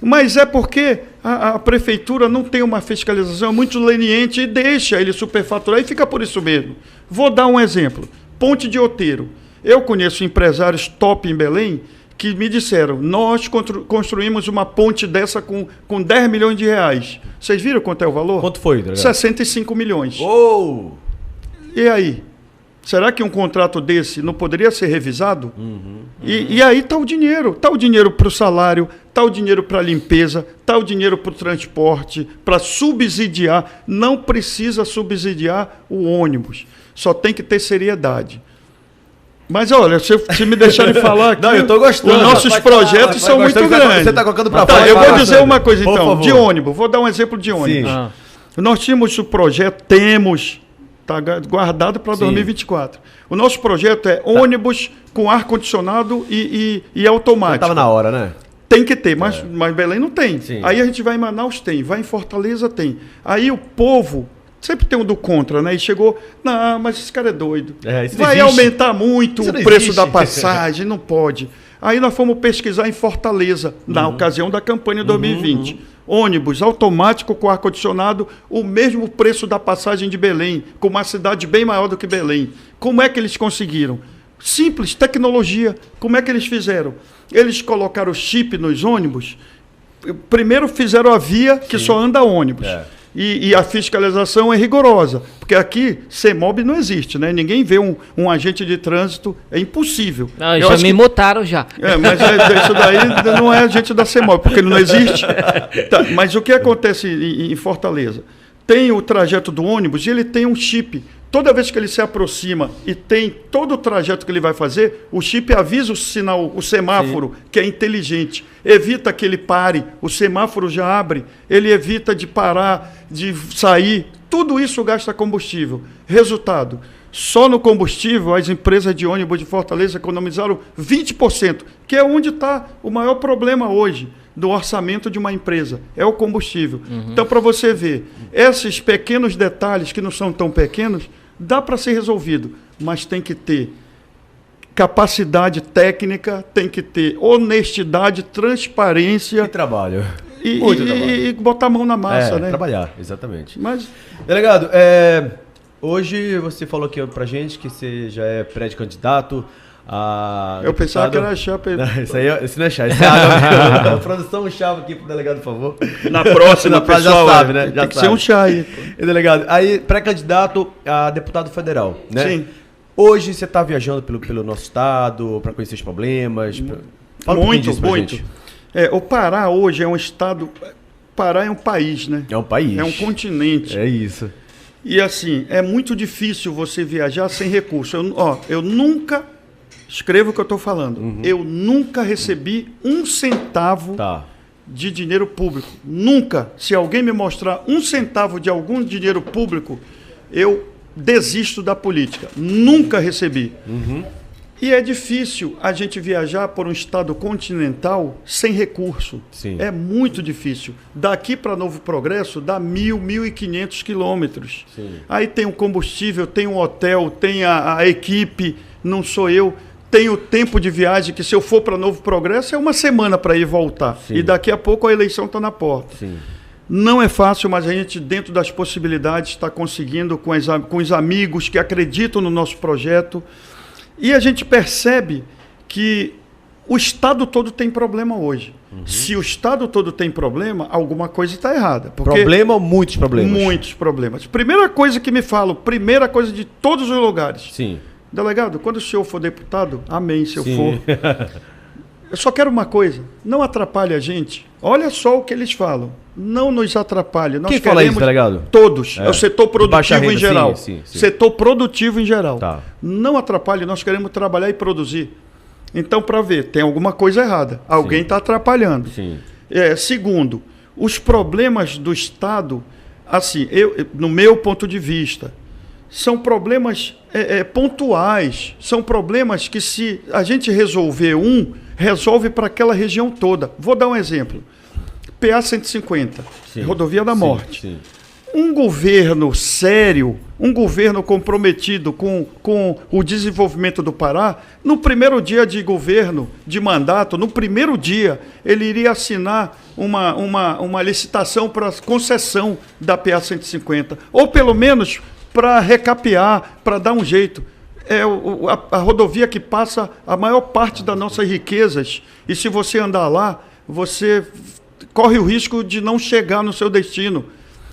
Speaker 1: Mas é porque a prefeitura não tem uma fiscalização muito leniente e deixa ele superfaturar e fica por isso mesmo. Vou dar um exemplo. Ponte de Outeiro. Eu conheço empresários top em Belém que me disseram, nós construímos uma ponte dessa com 10 milhões de reais. Vocês viram quanto é o valor?
Speaker 3: Quanto foi? Delegado?
Speaker 1: 65 milhões.
Speaker 3: Oh!
Speaker 1: E aí? Será que um contrato desse não poderia ser revisado? E aí está o dinheiro. Está o dinheiro para o salário, está o dinheiro para a limpeza, está o dinheiro para o transporte, para subsidiar. Não precisa subsidiar o ônibus. Só tem que ter seriedade. Mas olha, se me deixarem falar aqui,
Speaker 3: não, eu tô gostando,
Speaker 1: os nossos projetos são muito grandes.
Speaker 3: Você está colocando para
Speaker 1: fora. Eu vou dizer uma coisa então, de
Speaker 3: favor.
Speaker 1: ônibus. Vou dar um exemplo de ônibus. Nós tínhamos o projeto, está guardado para 2024. O nosso projeto é ônibus com ar-condicionado e automático.
Speaker 3: Estava na hora, né?
Speaker 1: Tem que ter, mas Belém não tem.
Speaker 3: Sim.
Speaker 1: Aí a gente vai em Manaus, tem. Vai em Fortaleza, tem. Aí o povo... Sempre tem um do contra, né? E chegou, não, mas esse cara é doido. Vai aumentar muito o preço da passagem, não pode. Aí nós fomos pesquisar em Fortaleza, na ocasião da campanha 2020. Ônibus automático com ar-condicionado, o mesmo preço da passagem de Belém, com uma cidade bem maior do que Belém. Como é que eles conseguiram? Simples, tecnologia. Como é que eles fizeram? Eles colocaram chip nos ônibus. Primeiro fizeram a via que só anda ônibus. E a fiscalização é rigorosa, porque aqui CEMOB não existe, né? Ninguém vê um agente de trânsito, é impossível.
Speaker 2: Não, já me multaram já.
Speaker 1: Mas isso daí não é agente da CEMOB, porque ele não existe. Mas o que acontece em Fortaleza? Tem o trajeto do ônibus e ele tem um chip. Toda vez que ele se aproxima e tem todo o trajeto que ele vai fazer, o chip avisa o sinal, o semáforo, que é inteligente. Evita que ele pare, o semáforo já abre, ele evita de parar, de sair. Tudo isso gasta combustível. Resultado, só no combustível as empresas de ônibus de Fortaleza economizaram 20%, que é onde está o maior problema hoje do orçamento de uma empresa, é o combustível. Então, para você ver, esses pequenos detalhes que não são tão pequenos, dá para ser resolvido, mas tem que ter capacidade técnica, tem que ter honestidade, transparência.
Speaker 3: E trabalho.
Speaker 1: E botar a mão na massa, né?
Speaker 3: Trabalhar, exatamente.
Speaker 1: Mas...
Speaker 3: Delegado, hoje você falou aqui pra gente que você já é pré-candidato a...
Speaker 1: Eu pensava que era chapa.
Speaker 3: Isso não é chá, isso é água. A produção, um chá aqui pro delegado, por favor.
Speaker 1: Na próxima, pessoal,
Speaker 3: já sabe, né?
Speaker 1: Tem que ser um chá aí.
Speaker 3: E, delegado, aí pré-candidato a deputado federal, né?
Speaker 1: Sim.
Speaker 3: Hoje você está viajando pelo nosso estado para conhecer os problemas. Fala
Speaker 1: muito.
Speaker 3: Gente.
Speaker 1: O Pará hoje é um estado... Pará é um país, né?
Speaker 3: É um país.
Speaker 1: É um continente.
Speaker 3: É isso.
Speaker 1: E assim, é muito difícil você viajar sem recurso. Eu nunca... Escreva o que eu estou falando. Eu nunca recebi um centavo de dinheiro público. Nunca. Se alguém me mostrar um centavo de algum dinheiro público, eu desisto da política. Nunca recebi. E é difícil a gente viajar por um estado continental sem recurso.
Speaker 3: Sim.
Speaker 1: É muito difícil. Daqui para Novo Progresso dá 1.500 quilômetros. Aí tem o combustível, tem o hotel, tem a equipe, não sou eu. Tem o tempo de viagem, que se eu for para Novo Progresso é uma semana para ir e voltar.
Speaker 3: Sim.
Speaker 1: E daqui a pouco a eleição está na porta.
Speaker 3: Sim.
Speaker 1: Não é fácil, mas a gente, dentro das possibilidades, está conseguindo com os amigos que acreditam no nosso projeto. E a gente percebe que o Estado todo tem problema hoje. Se o Estado todo tem problema, alguma coisa está errada.
Speaker 3: Problema ou muitos problemas?
Speaker 1: Muitos problemas. Primeira coisa que me falam, primeira coisa de todos os lugares.
Speaker 3: Sim.
Speaker 1: Delegado, quando o senhor for deputado, amém, se eu for. Eu só quero uma coisa, não atrapalhe a gente. Olha só o que eles falam. Não nos atrapalhe. Nós
Speaker 3: Quem fala isso, delegado?
Speaker 1: Todos. É o setor produtivo
Speaker 3: renda,
Speaker 1: em geral.
Speaker 3: sim.
Speaker 1: Setor produtivo em geral.
Speaker 3: Tá.
Speaker 1: Não atrapalhe, nós queremos trabalhar e produzir. Então, para ver, tem alguma coisa errada. Alguém está atrapalhando.
Speaker 3: Sim.
Speaker 1: Segundo, os problemas do Estado, assim, no meu ponto de vista, são problemas pontuais. São problemas que, se a gente resolver resolve para aquela região toda. Vou dar um exemplo. PA 150, Rodovia da Morte.
Speaker 3: Sim.
Speaker 1: Um governo sério, um governo comprometido com o desenvolvimento do Pará, no primeiro dia de governo, de mandato, no primeiro dia, ele iria assinar uma licitação para concessão da PA 150, ou pelo menos para recapear, para dar um jeito. É a rodovia que passa a maior parte das nossas riquezas, e se você andar lá, você corre o risco de não chegar no seu destino.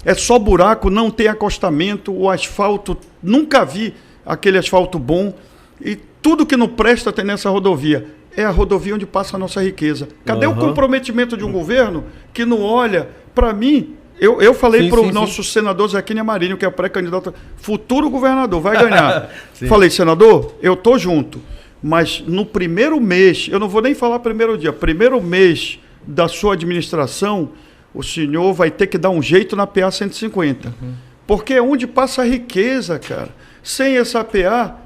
Speaker 1: É só buraco, não tem acostamento, o asfalto, nunca vi aquele asfalto bom, e tudo que não presta tem nessa rodovia. É a rodovia onde passa a nossa riqueza. Cadê o comprometimento de um governo que não olha? Para mim, eu falei para o nosso senador Zequinha Marinho, que é pré-candidato, futuro governador, vai ganhar. Falei, senador, eu tô junto, mas no primeiro mês, eu não vou nem falar primeiro dia, primeiro mês da sua administração, o senhor vai ter que dar um jeito na PA 150. Porque é onde passa a riqueza, cara. Sem essa PA,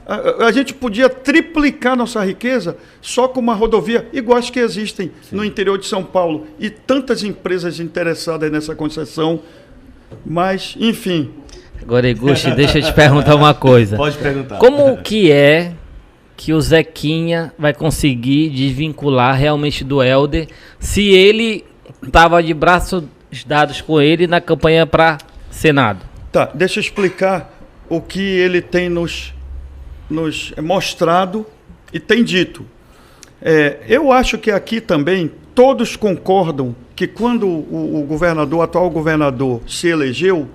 Speaker 1: a gente podia triplicar nossa riqueza só com uma rodovia, igual as que existem no interior de São Paulo. E tantas empresas interessadas nessa concessão. Mas, enfim.
Speaker 2: Agora, Iguchi, deixa eu te perguntar uma coisa.
Speaker 3: Pode perguntar.
Speaker 2: Como que é que o Zequinha vai conseguir desvincular realmente do Helder se ele estava de braços dados com ele na campanha para Senado?
Speaker 1: Tá, deixa eu explicar o que ele tem nos mostrado e tem dito. Eu acho que aqui também todos concordam que quando o atual governador se elegeu,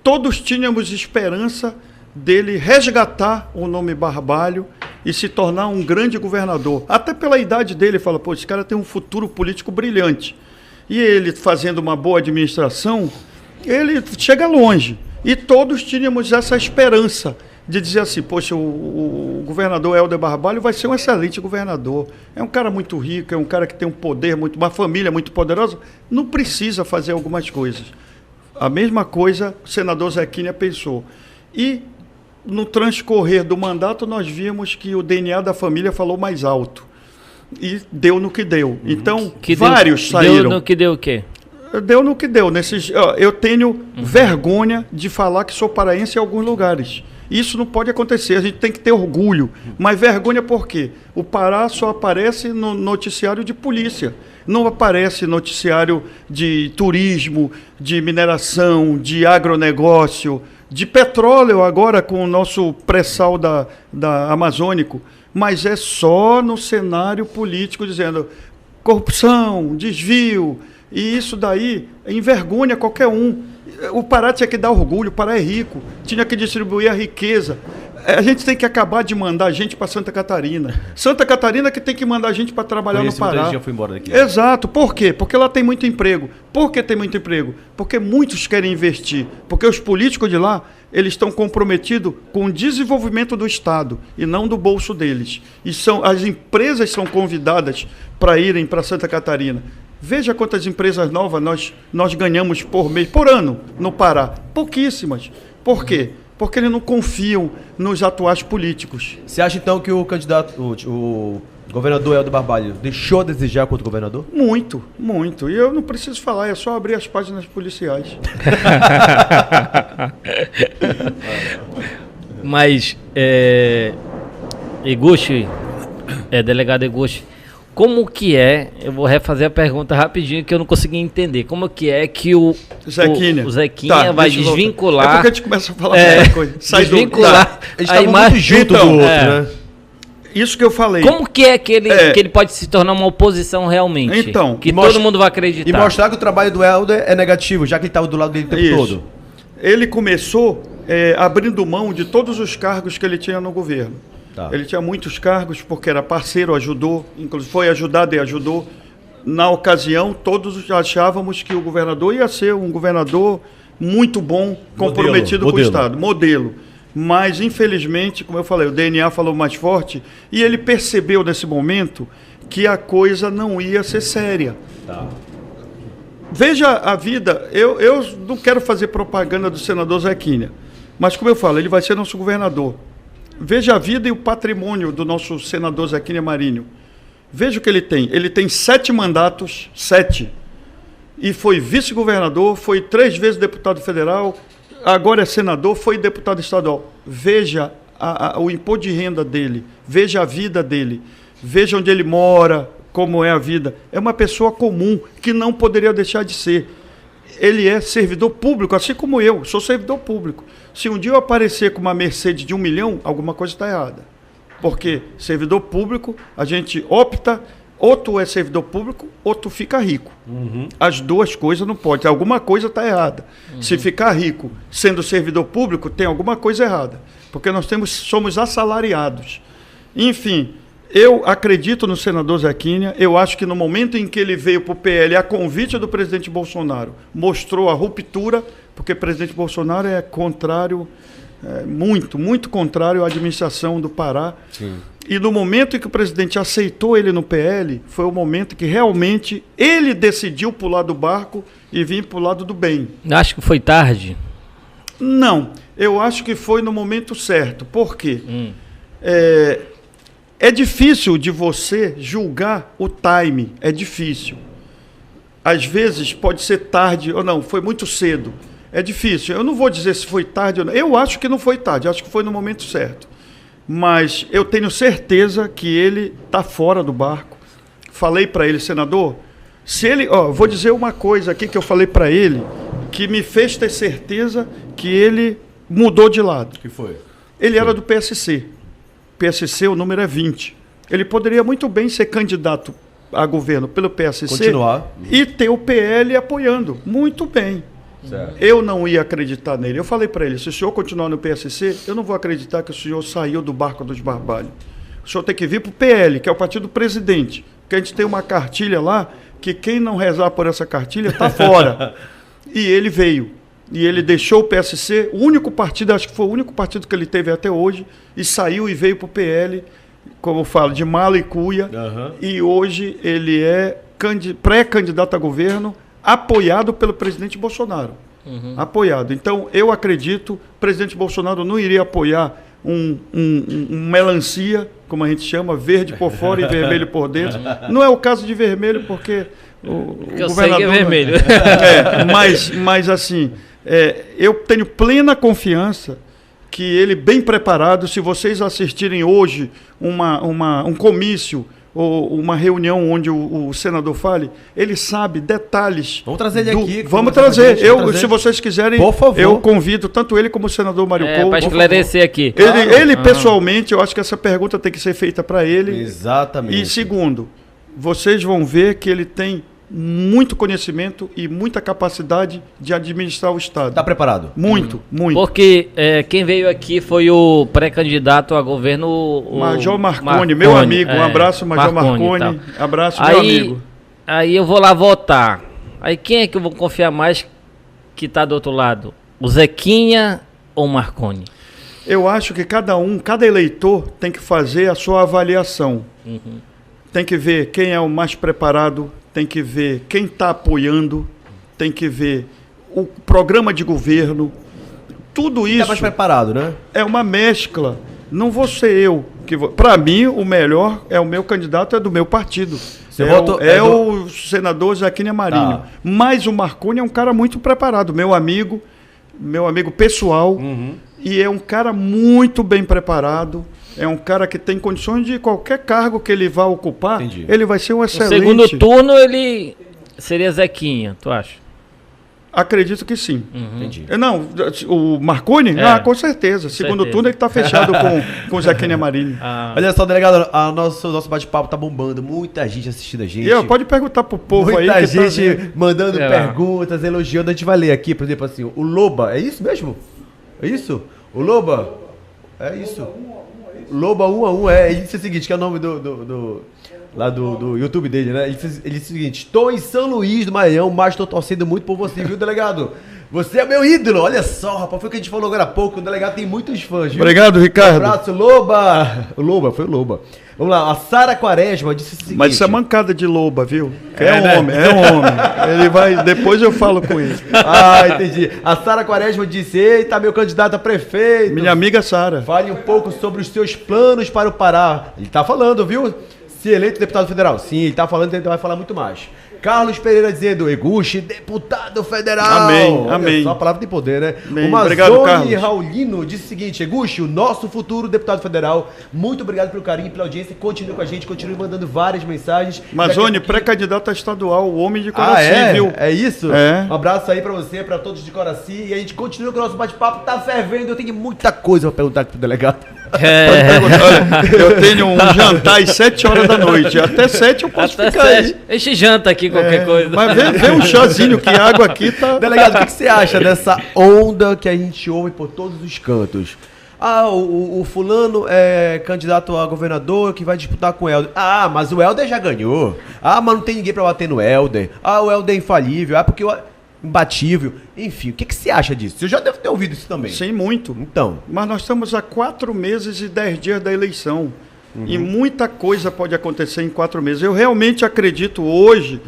Speaker 1: todos tínhamos esperança dele resgatar o nome Barbalho e se tornar um grande governador. Até pela idade dele, fala, pô, esse cara tem um futuro político brilhante. E ele, fazendo uma boa administração, ele chega longe. E todos tínhamos essa esperança de dizer assim, poxa, o governador Helder Barbalho vai ser um excelente governador. É um cara muito rico, é um cara que tem um poder, uma família muito poderosa, não precisa fazer algumas coisas. A mesma coisa o senador Zequinha pensou. E no transcorrer do mandato nós vimos que o DNA da família falou mais alto. E deu no que deu. Então, vários saíram.
Speaker 2: Deu no que deu o quê?
Speaker 1: Deu no que deu. Eu tenho vergonha de falar que sou paraense em alguns lugares. Isso não pode acontecer, a gente tem que ter orgulho. Mas vergonha por quê? O Pará só aparece no noticiário de polícia. Não aparece noticiário de turismo, de mineração, de agronegócio, de petróleo agora com o nosso pré-sal da Amazônico. Mas é só no cenário político dizendo corrupção, desvio, e isso daí envergonha qualquer um. O Pará tinha que dar orgulho, o Pará é rico, tinha que distribuir a riqueza. A gente tem que acabar de mandar gente para Santa Catarina. Santa Catarina que tem que mandar gente para trabalhar no Pará.
Speaker 3: Já foi embora daqui.
Speaker 1: Exato. Por quê? Porque lá tem muito emprego. Por que tem muito emprego? Porque muitos querem investir. Porque os políticos de lá, eles estão comprometidos com o desenvolvimento do Estado e não do bolso deles. E as empresas são convidadas para irem para Santa Catarina. Veja quantas empresas novas nós ganhamos por mês, por ano, no Pará. Pouquíssimas. Por quê? porque eles não confiam nos atuais políticos.
Speaker 3: Você acha então que o candidato, o governador Helder Barbalho deixou a desejar quanto governador?
Speaker 1: Muito, muito. E eu não preciso falar, é só abrir as páginas policiais.
Speaker 2: Mas, Eguchi, delegado Eguchi, como que eu vou refazer a pergunta rapidinho que eu não consegui entender. Como que é que o Zequinha vai desvincular...
Speaker 1: É porque a gente começa a falar muita coisa.
Speaker 2: Sai desvincular
Speaker 3: a imagem muito junto do outro, né?
Speaker 1: Isso que eu falei.
Speaker 2: Como que é que ele pode se tornar uma oposição realmente?
Speaker 1: Então,
Speaker 2: que todo mundo vai acreditar.
Speaker 3: E mostrar que o trabalho do Helder é negativo, já que ele estava do lado dele o tempo todo.
Speaker 1: Ele começou abrindo mão de todos os cargos que ele tinha no governo. Tá. Ele tinha muitos cargos porque era parceiro, ajudou, inclusive foi ajudado e ajudou. Na ocasião, todos achávamos que o governador ia ser um governador muito bom, comprometido com o Estado. Modelo. Mas, infelizmente, como eu falei, o DNA falou mais forte e ele percebeu nesse momento que a coisa não ia ser séria. Tá. Veja a vida, eu não quero fazer propaganda do senador Zequinha, mas, como eu falo, ele vai ser nosso governador. Veja a vida e o patrimônio do nosso senador Zequinha Marinho. Veja o que ele tem. Ele tem 7 mandatos, 7. E foi vice-governador, foi 3 vezes deputado federal, agora é senador, foi deputado estadual. Veja o imposto de renda dele, veja a vida dele, veja onde ele mora, como é a vida. É uma pessoa comum que não poderia deixar de ser. Ele é servidor público, assim como eu, sou servidor público. Se um dia eu aparecer com uma Mercedes de 1 milhão, alguma coisa está errada. Porque servidor público, a gente opta, ou tu é servidor público, ou tu fica rico. Uhum. As duas coisas não podem. Alguma coisa está errada. Uhum. Se ficar rico sendo servidor público, tem alguma coisa errada. Porque nós somos assalariados. Enfim, eu acredito no senador Zequinha. Eu acho que no momento em que ele veio para o PL, a convite do presidente Bolsonaro, mostrou a ruptura, porque o presidente Bolsonaro é contrário, muito contrário à administração do Pará. Sim. E no momento em que o presidente aceitou ele no PL, foi o momento que realmente ele decidiu pular do barco e vir para o lado do bem.
Speaker 2: Acho que foi tarde?
Speaker 1: Não, eu acho que foi no momento certo. Por quê? É difícil de você julgar o time, é difícil. Às vezes pode ser tarde ou não, foi muito cedo. É difícil, eu não vou dizer se foi tarde ou não. Eu acho que não foi tarde, acho que foi no momento certo. Mas eu tenho certeza que ele está fora do barco. Falei para ele, senador, se ele... vou dizer uma coisa aqui que eu falei para ele, que me fez ter certeza que ele mudou de lado.
Speaker 3: O que foi?
Speaker 1: Ele era do PSC. PSC, o número é 20. Ele poderia muito bem ser candidato a governo pelo PSC.
Speaker 3: Continuar.
Speaker 1: E ter o PL apoiando. Muito bem. Certo. Eu não ia acreditar nele. Eu falei para ele, se o senhor continuar no PSC, eu não vou acreditar que o senhor saiu do barco dos Barbalho. O senhor tem que vir para o PL, que é o partido do presidente. Porque a gente tem uma cartilha lá, que quem não rezar por essa cartilha está fora. E ele veio. E ele deixou o PSC, o único partido, acho que foi o único partido que ele teve até hoje, e saiu e veio para o PL, como eu falo, de mala e cuia. Uhum. E hoje ele é pré-candidato a governo, apoiado pelo presidente Bolsonaro. Uhum. Apoiado. Então, eu acredito, o presidente Bolsonaro não iria apoiar um melancia, como a gente chama, verde por fora e vermelho por dentro. Não é o caso de vermelho, porque o
Speaker 2: eu
Speaker 1: governador...
Speaker 2: sei que é vermelho.
Speaker 1: Mas assim, eu tenho plena confiança que ele, bem preparado, se vocês assistirem hoje um comício, ou uma reunião onde o senador fale, ele sabe detalhes.
Speaker 3: Vamos trazer ele aqui.
Speaker 1: Vamos trazer. Se vocês quiserem, por favor, eu convido tanto ele como o senador Mário Couto.
Speaker 2: Para esclarecer aqui.
Speaker 1: Ele pessoalmente, eu acho que essa pergunta tem que ser feita para ele.
Speaker 3: Exatamente.
Speaker 1: E segundo, vocês vão ver que ele tem muito conhecimento e muita capacidade de administrar o Estado.
Speaker 3: Está preparado?
Speaker 1: Muito.
Speaker 2: Porque quem veio aqui foi o pré-candidato a governo...
Speaker 1: Major Marconi, meu amigo. Um abraço, Major Marconi. Abraço, meu amigo.
Speaker 2: Aí eu vou lá votar. Aí quem é que eu vou confiar mais que está do outro lado? O Zequinha ou o Marconi?
Speaker 1: Eu acho que cada eleitor tem que fazer a sua avaliação. Uhum. Tem que ver quem é o mais preparado, tem que ver quem está apoiando, tem que ver o programa de governo, tudo
Speaker 3: Tá
Speaker 1: isso
Speaker 3: mais preparado, né?
Speaker 1: é uma mescla. Não vou ser eu. Para mim, o melhor é o meu candidato, é do meu partido.
Speaker 3: Você votou-
Speaker 1: o senador Zequinha Marinho.
Speaker 3: Tá.
Speaker 1: Mas o Marconi é um cara muito preparado, meu amigo pessoal. E é um cara muito bem preparado. É um cara que tem condições de qualquer cargo que ele vá ocupar,
Speaker 3: Entendi.
Speaker 1: ele vai ser um
Speaker 2: No
Speaker 1: excelente.
Speaker 2: segundo turno ele seria Zequinha, tu acha?
Speaker 1: Acredito que sim.
Speaker 3: Entendi.
Speaker 1: Não, o Marconi?
Speaker 2: É.
Speaker 1: Ah, com certeza. Segundo
Speaker 2: certeza.
Speaker 1: turno ele está fechado com o Zequinha Marinho.
Speaker 2: Ah,
Speaker 3: Olha só, delegado, nosso bate-papo tá bombando. Muita gente assistindo a gente.
Speaker 1: Pode perguntar pro povo
Speaker 3: Muita
Speaker 1: aí que tá
Speaker 3: gente
Speaker 1: vendo.
Speaker 3: mandando
Speaker 2: É.
Speaker 3: perguntas, elogiando. A gente vai ler aqui, por exemplo, assim, o Loba, é isso mesmo? É isso? O Loba? É isso. Loba 1 a 1, ele disse o seguinte, que é o nome do YouTube dele, né? Ele disse o seguinte: estou em São Luís do Maranhão, mas estou torcendo muito por você, viu, delegado? Você é meu ídolo, olha só, rapaz, foi o que a gente falou agora há pouco, o delegado tem muitos fãs, viu?
Speaker 1: Obrigado, Ricardo.
Speaker 3: Um abraço, Loba! O Loba, foi o Loba. Vamos lá, a Sara Quaresma disse o seguinte...
Speaker 1: Mas isso é mancada de loba, viu?
Speaker 3: É,
Speaker 1: Um
Speaker 3: né?
Speaker 1: homem. Ele vai. Depois eu falo com ele.
Speaker 3: Ah, entendi. A Sara Quaresma disse: eita, meu candidato a prefeito.
Speaker 1: Minha amiga Sara.
Speaker 3: Fale um pouco sobre os seus planos para o Pará. Ele tá falando, viu? Se eleito deputado federal. Sim, ele tá falando, ele vai falar muito mais. Carlos Pereira dizendo: Eguchi, deputado federal.
Speaker 1: Amém,
Speaker 3: Olha
Speaker 1: amém.
Speaker 3: só, a palavra tem poder, né?
Speaker 1: Amém.
Speaker 3: O
Speaker 1: Obrigado,
Speaker 3: Mazoni
Speaker 1: Carlos.
Speaker 3: Raulino disse o seguinte: Eguchi, o nosso futuro deputado federal. Muito obrigado pelo carinho, pela audiência. Continue com a gente, continue mandando várias mensagens.
Speaker 1: Mazoni,
Speaker 3: Daqui a pouquinho-
Speaker 1: pré-candidato a estadual, o homem de Coraci,
Speaker 3: é?
Speaker 1: viu?
Speaker 3: É isso?
Speaker 1: É.
Speaker 3: Um abraço aí pra você, pra todos de Coraci. E a gente continua com o nosso bate-papo. Tá fervendo, eu tenho muita coisa pra perguntar aqui pro delegado.
Speaker 1: Olha, eu tenho um jantar às 7 horas da noite. Até 7 eu posso
Speaker 2: até
Speaker 1: ficar
Speaker 2: sete.
Speaker 1: aí.
Speaker 2: A gente janta aqui qualquer coisa.
Speaker 1: Mas vê um chazinho, que a água aqui tá.
Speaker 3: Delegado, o que você acha dessa onda que a gente ouve por todos os cantos? Ah, o fulano é candidato a governador que vai disputar com o Helder. Ah, mas o Helder já ganhou. Ah, mas não tem ninguém pra bater no Helder. Ah, o Helder é infalível. Ah, porque o imbatível. Enfim, o que você acha disso? Você já deve ter ouvido isso também.
Speaker 1: Sim, muito.
Speaker 3: Então,
Speaker 1: Mas nós estamos a 4 meses e 10 dias da eleição. E muita coisa pode acontecer em 4 meses. Eu realmente acredito hoje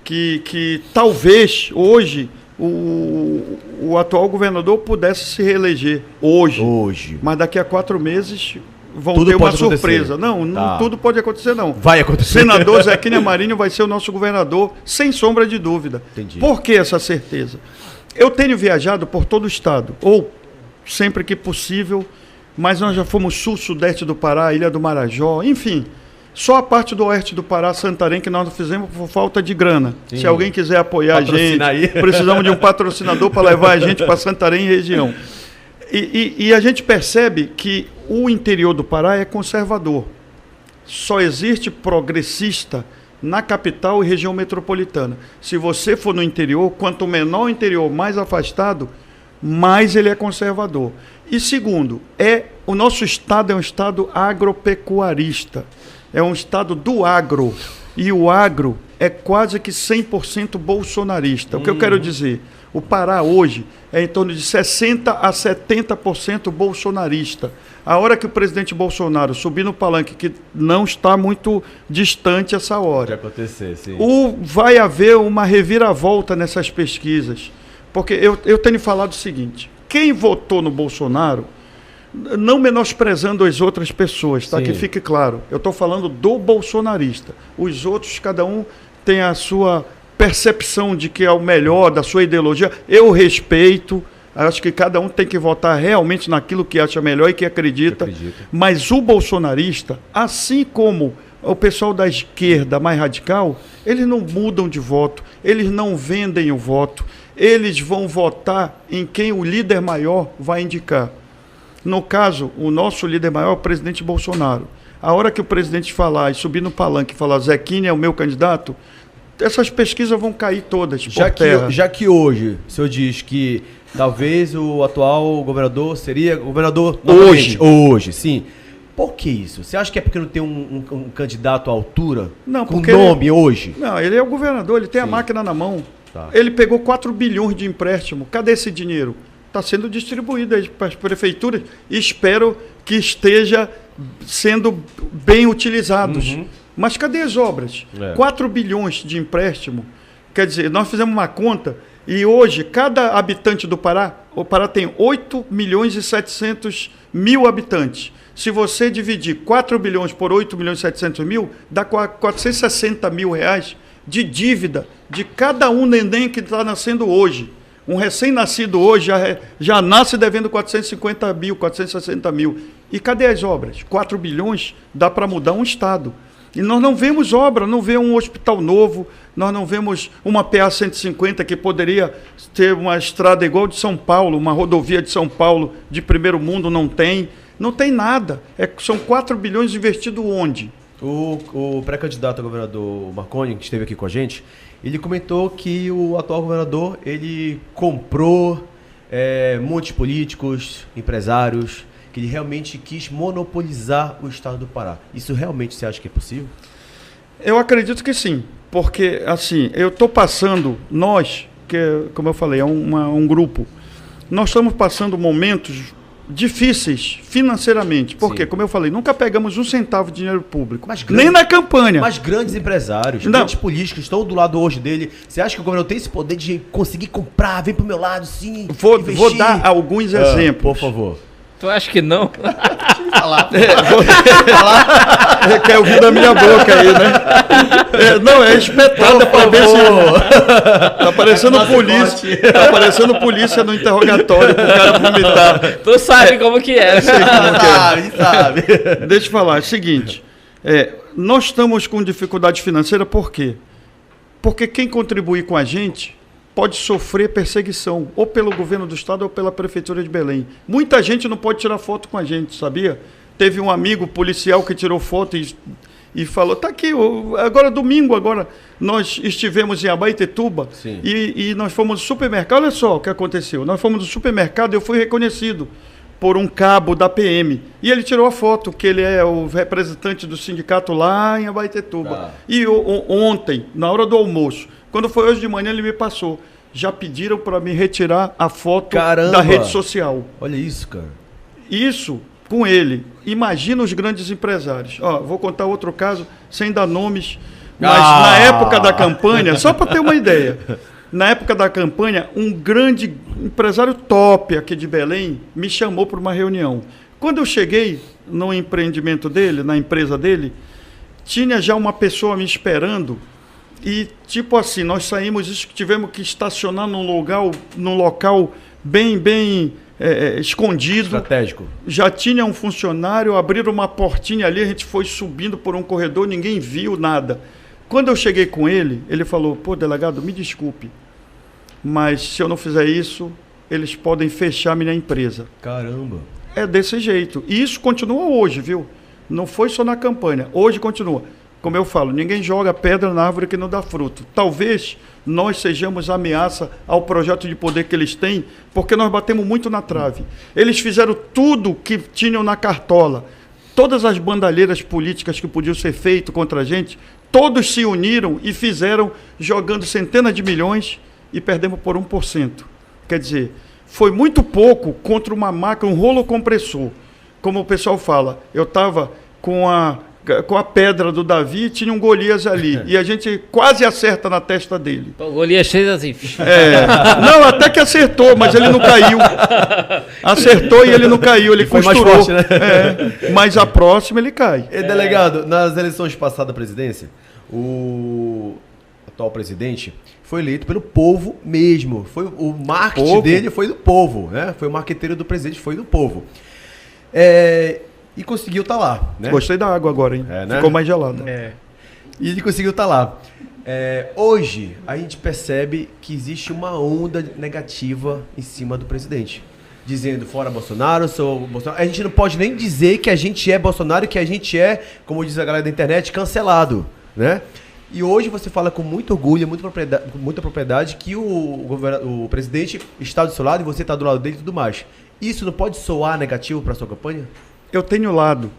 Speaker 1: que talvez hoje o atual governador pudesse se reeleger. Hoje. Mas daqui a 4 meses vão
Speaker 3: Tudo
Speaker 1: ter uma
Speaker 3: pode acontecer.
Speaker 1: surpresa. Não,
Speaker 3: Tá.
Speaker 1: tudo pode acontecer, não.
Speaker 3: vai acontecer.
Speaker 1: Senador Zequinha Marinho vai ser o nosso governador, sem sombra de dúvida.
Speaker 3: Entendi.
Speaker 1: Por que essa certeza? Eu tenho viajado por todo o estado, ou sempre que possível, mas nós já fomos sul, sudeste do Pará, Ilha do Marajó, enfim. Só a parte do oeste do Pará, Santarém, que nós não fizemos por falta de grana.
Speaker 3: Sim.
Speaker 1: Se alguém quiser apoiar a gente,
Speaker 3: Patrocina aí.
Speaker 1: precisamos de um patrocinador para levar a gente para Santarém e região. E a gente percebe que o interior do Pará é conservador. Só existe progressista na capital e região metropolitana. Se você for no interior, quanto menor o interior, mais afastado, mais ele é conservador. E segundo, o nosso estado é um estado agropecuarista. É um estado do agro. E o agro é quase que 100% bolsonarista. O que eu quero dizer? O Pará hoje é em torno de 60% a 70% bolsonarista. A hora que o presidente Bolsonaro subir no palanque, que não está muito distante essa
Speaker 3: Pode
Speaker 1: hora,
Speaker 3: acontecer, sim.
Speaker 1: vai haver uma reviravolta nessas pesquisas. Porque eu tenho falado o seguinte: quem votou no Bolsonaro, não menosprezando as outras pessoas, tá?
Speaker 3: Sim.
Speaker 1: Que fique claro. Eu estou falando do bolsonarista. Os outros, cada um tem a sua percepção de que é o melhor, da sua ideologia. Eu respeito. Acho que cada um tem que votar realmente naquilo que acha melhor e que acredita. Mas o bolsonarista, assim como o pessoal da esquerda mais radical, eles não mudam de voto, eles não vendem o voto, eles vão votar em quem o líder maior vai indicar. No caso, o nosso líder maior é o presidente Bolsonaro. A hora que o presidente falar e subir no palanque e falar Zequinha é o meu candidato, essas pesquisas vão cair todas por terra.
Speaker 3: Já que hoje o senhor diz que talvez o atual governador seria governador novamente. Hoje, sim. Por que isso? Você acha que é porque não tem um candidato à altura?
Speaker 1: Não,
Speaker 3: com
Speaker 1: porque
Speaker 3: nome hoje?
Speaker 1: Não, ele é o governador, ele tem a
Speaker 3: Sim.
Speaker 1: máquina na mão.
Speaker 3: Tá.
Speaker 1: Ele pegou 4 bilhões de empréstimo. Cadê esse dinheiro? Está sendo distribuído aí para as prefeituras. Espero que esteja sendo bem utilizados. Mas cadê as obras? 4 bilhões de empréstimo. Quer dizer, nós fizemos uma conta E hoje, cada habitante do Pará, o Pará tem 8.700.000 habitantes. Se você dividir 4 bilhões por 8.700.000, dá 460 mil reais de dívida de cada um neném que está nascendo hoje. Um recém-nascido hoje já nasce devendo 450 mil, 460 mil. E cadê as obras? 4 bilhões dá para mudar um estado. E nós não vemos obra, não vemos um hospital novo, nós não vemos uma PA 150 que poderia ter uma estrada igual de São Paulo, uma rodovia de São Paulo de primeiro mundo, não tem. Não tem nada. São 4 bilhões investidos onde?
Speaker 3: O pré-candidato a governador Marconi, que esteve aqui com a gente, ele comentou que o atual governador, ele comprou muitos políticos, empresários, que ele realmente quis monopolizar o estado do Pará. Isso realmente você acha que é possível?
Speaker 1: Eu acredito que sim, porque assim, eu estou passando, nós, que como eu falei, é um grupo, nós estamos passando momentos difíceis financeiramente, porque, como eu falei, nunca pegamos um centavo de dinheiro público, nem na campanha.
Speaker 3: Mas grandes empresários, grandes políticos estão do lado hoje dele. Você acha que o governador tem esse poder de conseguir comprar, vem pro meu lado, sim,
Speaker 1: vou dar alguns exemplos.
Speaker 3: Por favor.
Speaker 2: Tu acha que não?
Speaker 1: Quer ouvir da minha boca aí, né? Não, é espetada para ver se... Tá parecendo polícia. Tá parecendo polícia no interrogatório pro cara vomitar.
Speaker 2: Tu sabe como que é.
Speaker 3: Sabe.
Speaker 1: Deixa eu falar, é o seguinte. Nós estamos com dificuldade financeira por quê? Porque quem contribuir com a gente pode sofrer perseguição, ou pelo governo do estado ou pela prefeitura de Belém. Muita gente não pode tirar foto com a gente, sabia? Teve um amigo policial que tirou foto e falou, tá aqui, agora domingo, nós estivemos em Abaetetuba e nós fomos no supermercado, olha só o que aconteceu, nós fomos no supermercado e eu fui reconhecido por um cabo da PM, e ele tirou a foto, que ele é o representante do sindicato lá em Abaetetuba. E ontem, na hora do almoço, quando foi hoje de manhã, ele me passou. Já pediram para me retirar a foto da rede social.
Speaker 3: Olha isso, cara.
Speaker 1: Isso com ele. Imagina os grandes empresários. Vou contar outro caso, sem dar nomes, mas na época da campanha, só para ter uma ideia, na época da campanha, um grande empresário top aqui de Belém me chamou para uma reunião. Quando eu cheguei no empreendimento dele, na empresa dele, tinha já uma pessoa me esperando. E, tipo assim, nós saímos, tivemos que estacionar num local bem escondido.
Speaker 3: Estratégico.
Speaker 1: Já tinha um funcionário, abriram uma portinha ali, a gente foi subindo por um corredor, ninguém viu nada. Quando eu cheguei com ele, ele falou, pô, delegado, me desculpe, mas se eu não fizer isso, eles podem fechar minha empresa.
Speaker 3: Caramba.
Speaker 1: É desse jeito. E isso continua hoje, viu? Não foi só na campanha, hoje continua. Como eu falo, ninguém joga pedra na árvore que não dá fruto. Talvez nós sejamos ameaça ao projeto de poder que eles têm, porque nós batemos muito na trave. Eles fizeram tudo que tinham na cartola. Todas as bandalheiras políticas que podiam ser feitas contra a gente, todos se uniram e fizeram, jogando centenas de milhões, e perdemos por 1%. Quer dizer, foi muito pouco contra uma máquina, um rolo compressor. Como o pessoal fala, eu estava com a pedra do Davi, tinha um Golias ali. E a gente quase acerta na testa dele.
Speaker 2: O Golias fez assim.
Speaker 1: Não, até que acertou, mas ele não caiu. Acertou e ele não caiu, ele costurou. Mais forte, né? Mas a próxima ele cai.
Speaker 3: Delegado, nas eleições passadas da presidência, o atual presidente foi eleito pelo povo mesmo. O marketing dele foi do povo, né? Foi o marqueteiro do presidente, foi do povo. E conseguiu estar lá, né?
Speaker 1: Gostei da água agora, hein?
Speaker 3: Né?
Speaker 1: Ficou mais gelada.
Speaker 3: E ele conseguiu estar lá. Hoje, a gente percebe que existe uma onda negativa em cima do presidente. Dizendo, fora Bolsonaro, sou Bolsonaro. A gente não pode nem dizer que a gente é Bolsonaro, que a gente é, como diz a galera da internet, cancelado, né? E hoje você fala com muito orgulho, muita propriedade, que o presidente está do seu lado e você está do lado dele e tudo mais. Isso não pode soar negativo para a sua campanha?
Speaker 1: Eu tenho lado.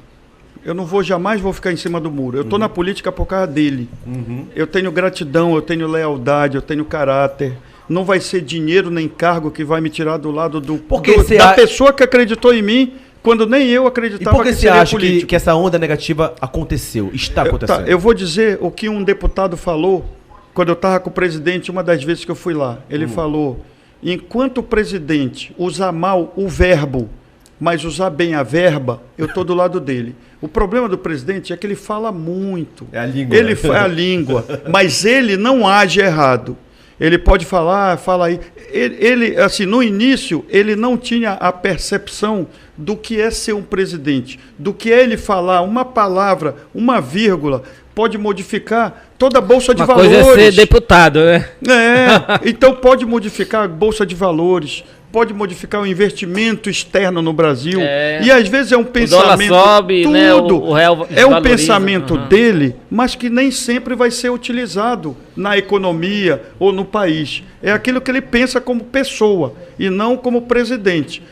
Speaker 1: Eu não jamais vou ficar em cima do muro. Eu estou na política por causa dele. Eu tenho gratidão, eu tenho lealdade, eu tenho caráter. Não vai ser dinheiro nem cargo que vai me tirar do lado da pessoa que acreditou em mim, quando nem eu acreditava que seria político.
Speaker 3: Você acha que essa onda negativa aconteceu, está acontecendo?
Speaker 1: Eu vou dizer o que um deputado falou quando eu estava com o presidente, uma das vezes que eu fui lá, ele falou, enquanto o presidente usar mal o verbo, mas usar bem a verba, eu estou do lado dele. O problema do presidente é que ele fala muito.
Speaker 3: É a língua.
Speaker 1: Ele é a língua, mas ele não age errado. Ele pode falar, fala aí. Ele, assim, no início, ele não tinha a percepção do que é ser um presidente, do que é ele falar uma palavra, uma vírgula, pode modificar toda a Bolsa de Valores.
Speaker 2: Uma coisa é ser deputado, né?
Speaker 1: Então pode modificar a Bolsa de Valores, pode modificar o investimento externo no Brasil. E às vezes é um pensamento.
Speaker 2: O dólar sobe,
Speaker 1: tudo,
Speaker 2: né? O real
Speaker 1: é um pensamento dele, mas que nem sempre vai ser utilizado na economia ou no país. É aquilo que ele pensa como pessoa e não como presidente.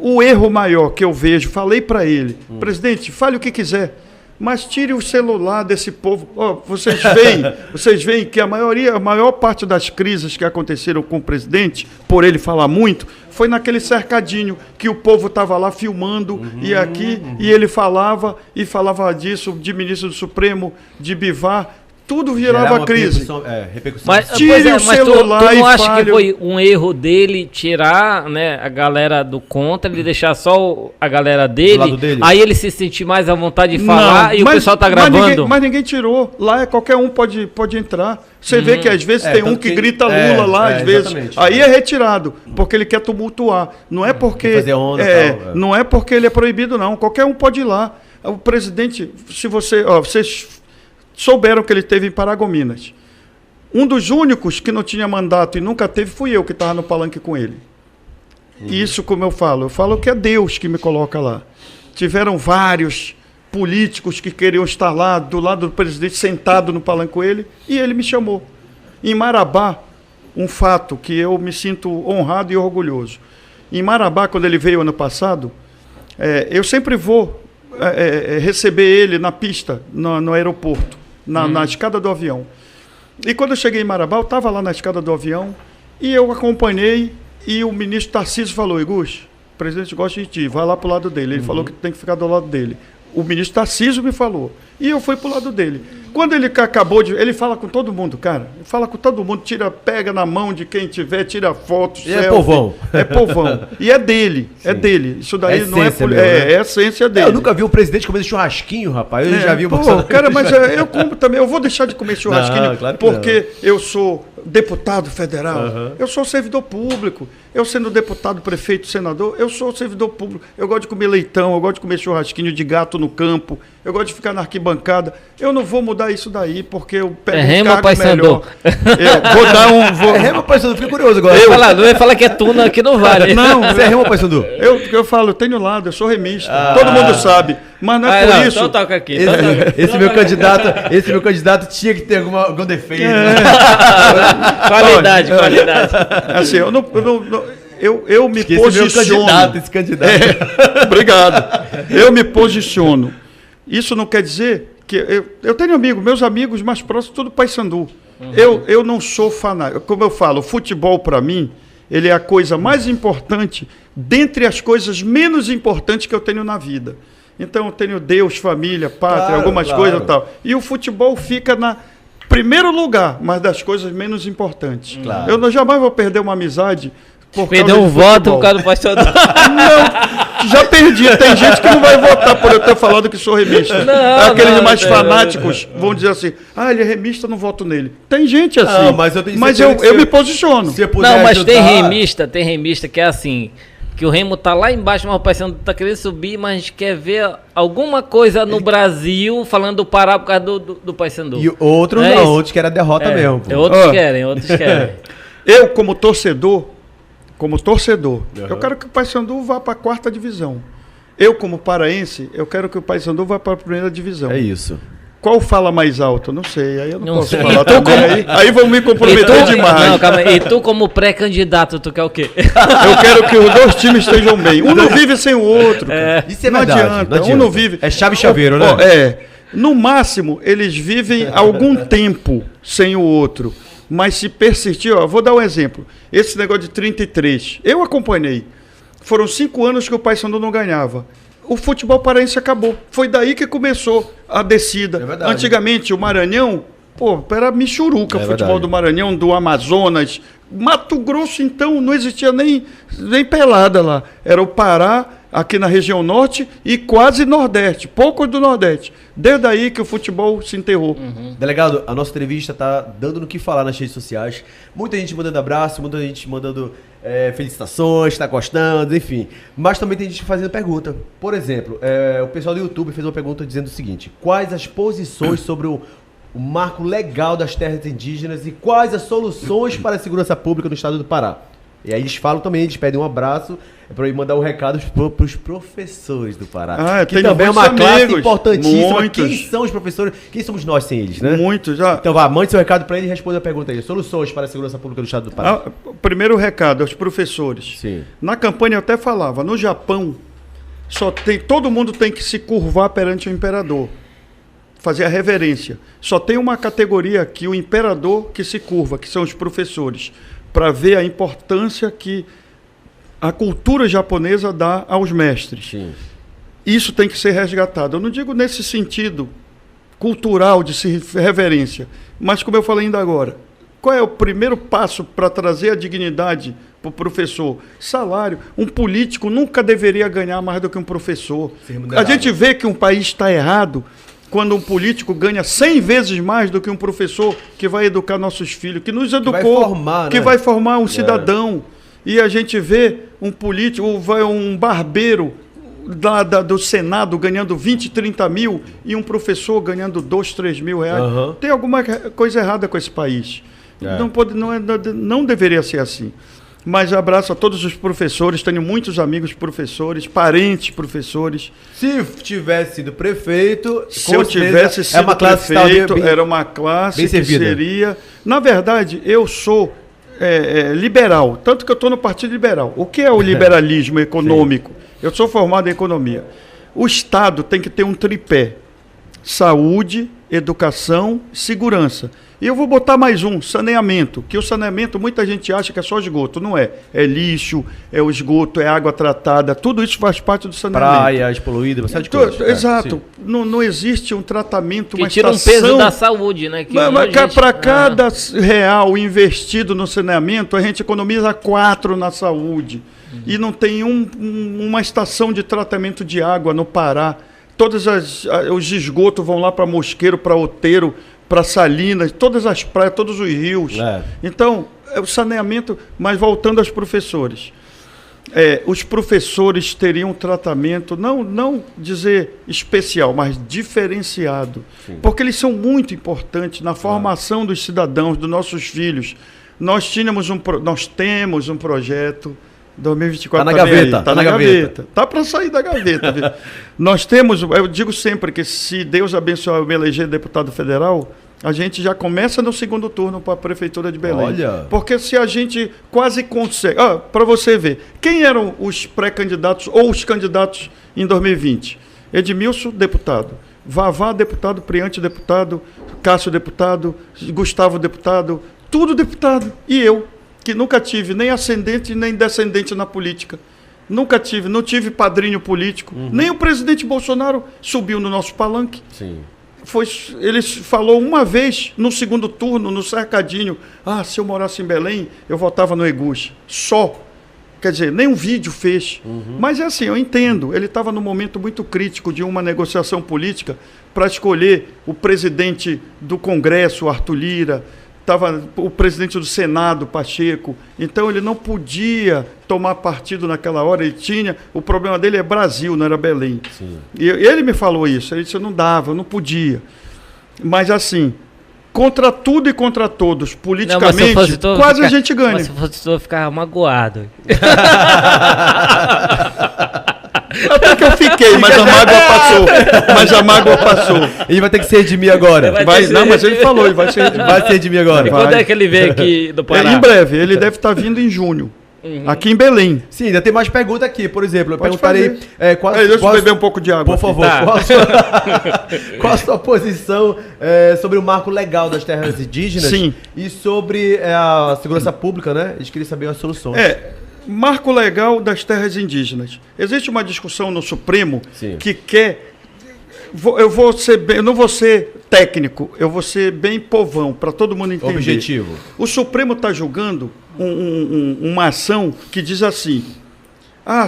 Speaker 1: O erro maior que eu vejo, falei para ele, presidente, fale o que quiser, mas tire o celular desse povo. Vocês veem que a maior parte das crises que aconteceram com o presidente, por ele falar muito, foi naquele cercadinho que o povo estava lá filmando e ele falava disso, de ministro do Supremo, de Bivar, tudo virava crise.
Speaker 3: Repercussão.
Speaker 1: Tire o celular
Speaker 2: tu não acha
Speaker 1: fale...
Speaker 2: que foi um erro dele tirar, né, a galera do contra, ele deixar só a galera dele, aí ele se sentir mais à vontade de falar o pessoal tá gravando?
Speaker 1: Mas ninguém tirou. Lá qualquer um pode entrar. Você vê que às vezes tem um que grita Lula lá, às vezes. Aí é retirado, porque ele quer tumultuar. Não é porque
Speaker 3: fazer onda,
Speaker 1: não é porque ele é proibido, não. Qualquer um pode ir lá. O presidente, se vocês souberam que ele teve em Paragominas. Um dos únicos que não tinha mandato e nunca teve fui eu que estava no palanque com ele. Isso, como eu falo que é Deus que me coloca lá. Tiveram vários políticos que queriam estar lá do lado do presidente, sentado no palanque com ele, e ele me chamou. Em Marabá, um fato que eu me sinto honrado e orgulhoso. Em Marabá, quando ele veio ano passado, eu sempre vou receber ele na pista, no aeroporto, na escada do avião. E quando eu cheguei em Marabá, eu estava lá na escada do avião e eu acompanhei e o ministro Tarcísio falou, Iguchi, o presidente gosta de ti, vai lá para o lado dele. Ele falou que tem que ficar do lado dele. O ministro Tarcísio me falou. E eu fui para o lado dele. Quando ele acabou de... Ele fala com todo mundo, cara. Ele fala com todo mundo, pega na mão de quem tiver, tira fotos.
Speaker 3: É povão.
Speaker 1: É povão. E é dele. Sim. É dele. Isso daí não é... É a essência dele.
Speaker 3: Eu nunca vi um presidente comendo churrasquinho, rapaz. Eu já vi uma...
Speaker 1: Cara, mas eu como também. Eu vou deixar de comer churrasquinho não, claro porque eu sou deputado federal. Eu sou servidor público. Eu sendo deputado, prefeito, senador, eu sou servidor público. Eu gosto de comer leitão, eu gosto de comer churrasquinho de gato no campo, eu gosto de ficar na arquibancada. Eu não vou mudar isso daí, porque eu pego um cargo melhor. Vou dar um...
Speaker 3: É Remo Paysandu, fiquei curioso agora.
Speaker 2: Não vai falar que é tuna aqui não vale.
Speaker 1: Não,
Speaker 3: você é Remo Paysandu?
Speaker 1: Eu falo, eu tenho lado, eu sou remista. Todo mundo sabe. Mas não é por isso.
Speaker 2: Então toca aqui.
Speaker 3: Esse meu candidato tinha que ter algum defeito.
Speaker 2: Qualidade.
Speaker 1: Assim, eu me posiciono.
Speaker 3: Esse candidato.
Speaker 1: Obrigado. Eu me posiciono. Isso não quer dizer que... Eu tenho meus amigos mais próximos, tudo Paysandu. Eu não sou fanático. Como eu falo, o futebol para mim, ele é a coisa mais importante dentre as coisas menos importantes que eu tenho na vida. Então eu tenho Deus, família, pátria, algumas coisas e tal. E o futebol fica na primeiro lugar, mas das coisas menos importantes.
Speaker 3: Claro.
Speaker 1: Eu jamais vou perder uma amizade por
Speaker 2: Perdeu um voto por causa do Paysandu.
Speaker 1: Não, já perdi. Tem gente que não vai votar por eu ter falado que sou remista. Aqueles mais fanáticos vão dizer assim, ele é remista, não voto nele. Tem gente assim. Não, mas eu me posiciono.
Speaker 2: Não, mas tem remista que é assim... Que o Remo tá lá embaixo, mas o Paysandu tá querendo subir, mas a gente quer ver alguma coisa no Brasil falando do Pará por causa do Paysandu.
Speaker 3: E outros não, outros querem a derrota mesmo.
Speaker 2: Outros querem.
Speaker 1: Eu, como torcedor, eu quero que o Paysandu vá para a 4ª divisão. Eu, como paraense, eu quero que o Paysandu vá para a 1ª divisão.
Speaker 3: É isso.
Speaker 1: Qual fala mais alto? Não sei, aí eu não posso falar também. Aí vão me comprometer demais.
Speaker 2: Não, calma aí. E tu como pré-candidato, tu quer o quê?
Speaker 1: Eu quero que os dois times estejam bem. Um não vive sem o outro.
Speaker 3: Isso é não verdade,
Speaker 1: adianta. Um não vive.
Speaker 3: É chave chaveiro, né?
Speaker 1: No máximo, eles vivem algum tempo sem o outro. Mas se persistir, vou dar um exemplo. Esse negócio de 33, eu acompanhei. Foram 5 anos que o Paysandu não ganhava. O futebol paraense acabou. Foi daí que começou a descida. Antigamente, o Maranhão Pô, era Michuruca, futebol
Speaker 3: verdade.
Speaker 1: do Maranhão, do Amazonas. Mato Grosso, então, não existia nem pelada lá. Era o Pará, aqui na região norte, e quase Nordeste, pouco do Nordeste. Desde aí que o futebol se enterrou.
Speaker 3: Delegado, a nossa entrevista tá dando no que falar nas redes sociais. Muita gente mandando abraço, muita gente mandando felicitações, tá gostando, enfim. Mas também tem gente fazendo pergunta. Por exemplo, o pessoal do YouTube fez uma pergunta dizendo o seguinte: quais as posições sobre o marco legal das terras indígenas e quais as soluções para a segurança pública no estado do Pará? E aí eles falam também, eles pedem um abraço para eu mandar um recado para os professores do Pará. Que também é uma classe importantíssima.
Speaker 1: Muitos.
Speaker 3: Quem são os professores? Quem somos nós sem eles, né?
Speaker 1: Muitos. Já.
Speaker 3: Então vá, mande seu recado para ele e responda a pergunta aí. Soluções para a segurança pública do estado do Pará.
Speaker 1: Primeiro recado aos professores.
Speaker 3: Sim.
Speaker 1: Na campanha eu até falava, no Japão, todo mundo tem que se curvar perante o imperador. Fazer a reverência. Só tem uma categoria aqui, o imperador que se curva, que são os professores, para ver a importância que a cultura japonesa dá aos mestres.
Speaker 3: Sim.
Speaker 1: Isso tem que ser resgatado. Eu não digo nesse sentido cultural de se reverência, mas como eu falei ainda agora, qual é o primeiro passo para trazer a dignidade para o professor? Salário. Um político nunca deveria ganhar mais do que um professor. A gente vê que um país está errado quando um político ganha 100 vezes mais do que um professor que vai educar nossos filhos, que nos educou, que vai formar um cidadão. E a gente vê um político, um barbeiro do Senado ganhando 20, 30 mil e um professor ganhando 2, 3 mil reais. Tem alguma coisa errada com esse país. Não deveria ser assim. Mas abraço a todos os professores, tenho muitos amigos professores, parentes professores.
Speaker 3: Se tivesse sido prefeito,
Speaker 1: se eu tivesse sido prefeito, era uma classe que seria... Na verdade, eu sou liberal, tanto que eu estou no Partido Liberal. O que é o liberalismo econômico? Eu sou formado em economia. O Estado tem que ter um tripé: saúde, educação, segurança. E eu vou botar mais um, saneamento, que o saneamento muita gente acha que é só esgoto, não é. É lixo, é o esgoto, é água tratada, tudo isso faz parte do saneamento.
Speaker 3: Praias poluídas, bastante coisa.
Speaker 1: Exato, não existe um tratamento,
Speaker 2: que tira um peso da saúde, né?
Speaker 1: Para cada real investido no saneamento, a gente economiza 4 na saúde. E não tem uma estação de tratamento de água no Pará. Todos os esgotos vão lá para Mosqueiro, para Outeiro, para Salinas, todas as praias, todos os rios. Então, o saneamento, mas voltando aos professores. Os professores teriam um tratamento, não dizer especial, mas diferenciado. Sim. Porque eles são muito importantes na formação dos cidadãos, dos nossos filhos. Nós temos um projeto... 2024
Speaker 3: tá na gaveta.
Speaker 1: Tá na gaveta. Tá para sair da gaveta. Nós temos, eu digo sempre que se Deus abençoar eu me eleger deputado federal, a gente já começa no segundo turno para a Prefeitura de Belém.
Speaker 3: Olha.
Speaker 1: Porque se a gente quase consegue... para você ver, quem eram os pré-candidatos ou os candidatos em 2020? Edmilson, deputado. Vavá, deputado. Priante, deputado. Cássio, deputado. Gustavo, deputado. Tudo deputado. E eu, que nunca tive nem ascendente nem descendente na política. Não tive padrinho político. Nem o presidente Bolsonaro subiu no nosso palanque.
Speaker 3: Sim.
Speaker 1: Ele falou uma vez no segundo turno, no cercadinho, se eu morasse em Belém, eu votava no Eguchi. Só. Quer dizer, nem um vídeo fez. Mas é assim, eu entendo. Ele estava num momento muito crítico de uma negociação política para escolher o presidente do Congresso, Arthur Lira, estava o presidente do Senado, Pacheco. Então ele não podia tomar partido naquela hora. O problema dele é Brasil, não era Belém. Sim. E ele me falou isso. Ele disse, eu não dava, eu não podia. Mas assim, contra tudo e contra todos, politicamente, a gente ganha.
Speaker 2: Mas se fosse eu ficava magoado.
Speaker 1: Até que eu fiquei, mas a mágoa passou.
Speaker 3: Ele vai ter que se redimir agora.
Speaker 1: Mas ele falou, ele vai se
Speaker 3: redimir agora.
Speaker 2: E quando é que ele vem aqui do Pará?
Speaker 1: Em breve, ele deve estar vindo em junho. Aqui em Belém.
Speaker 3: Sim, ainda tem mais perguntas aqui. Por exemplo, eu perguntarei...
Speaker 1: deixa eu beber um pouco de água.
Speaker 3: Por favor. Tá. Qual a sua posição sobre o marco legal das terras indígenas?
Speaker 1: Sim.
Speaker 3: E sobre a segurança pública, né? A gente queria saber as soluções.
Speaker 1: Marco legal das terras indígenas. Existe uma discussão no Supremo que quer eu não vou ser técnico, eu vou ser bem povão, para todo mundo entender.
Speaker 3: Objetivo.
Speaker 1: O Supremo está julgando uma ação que diz assim: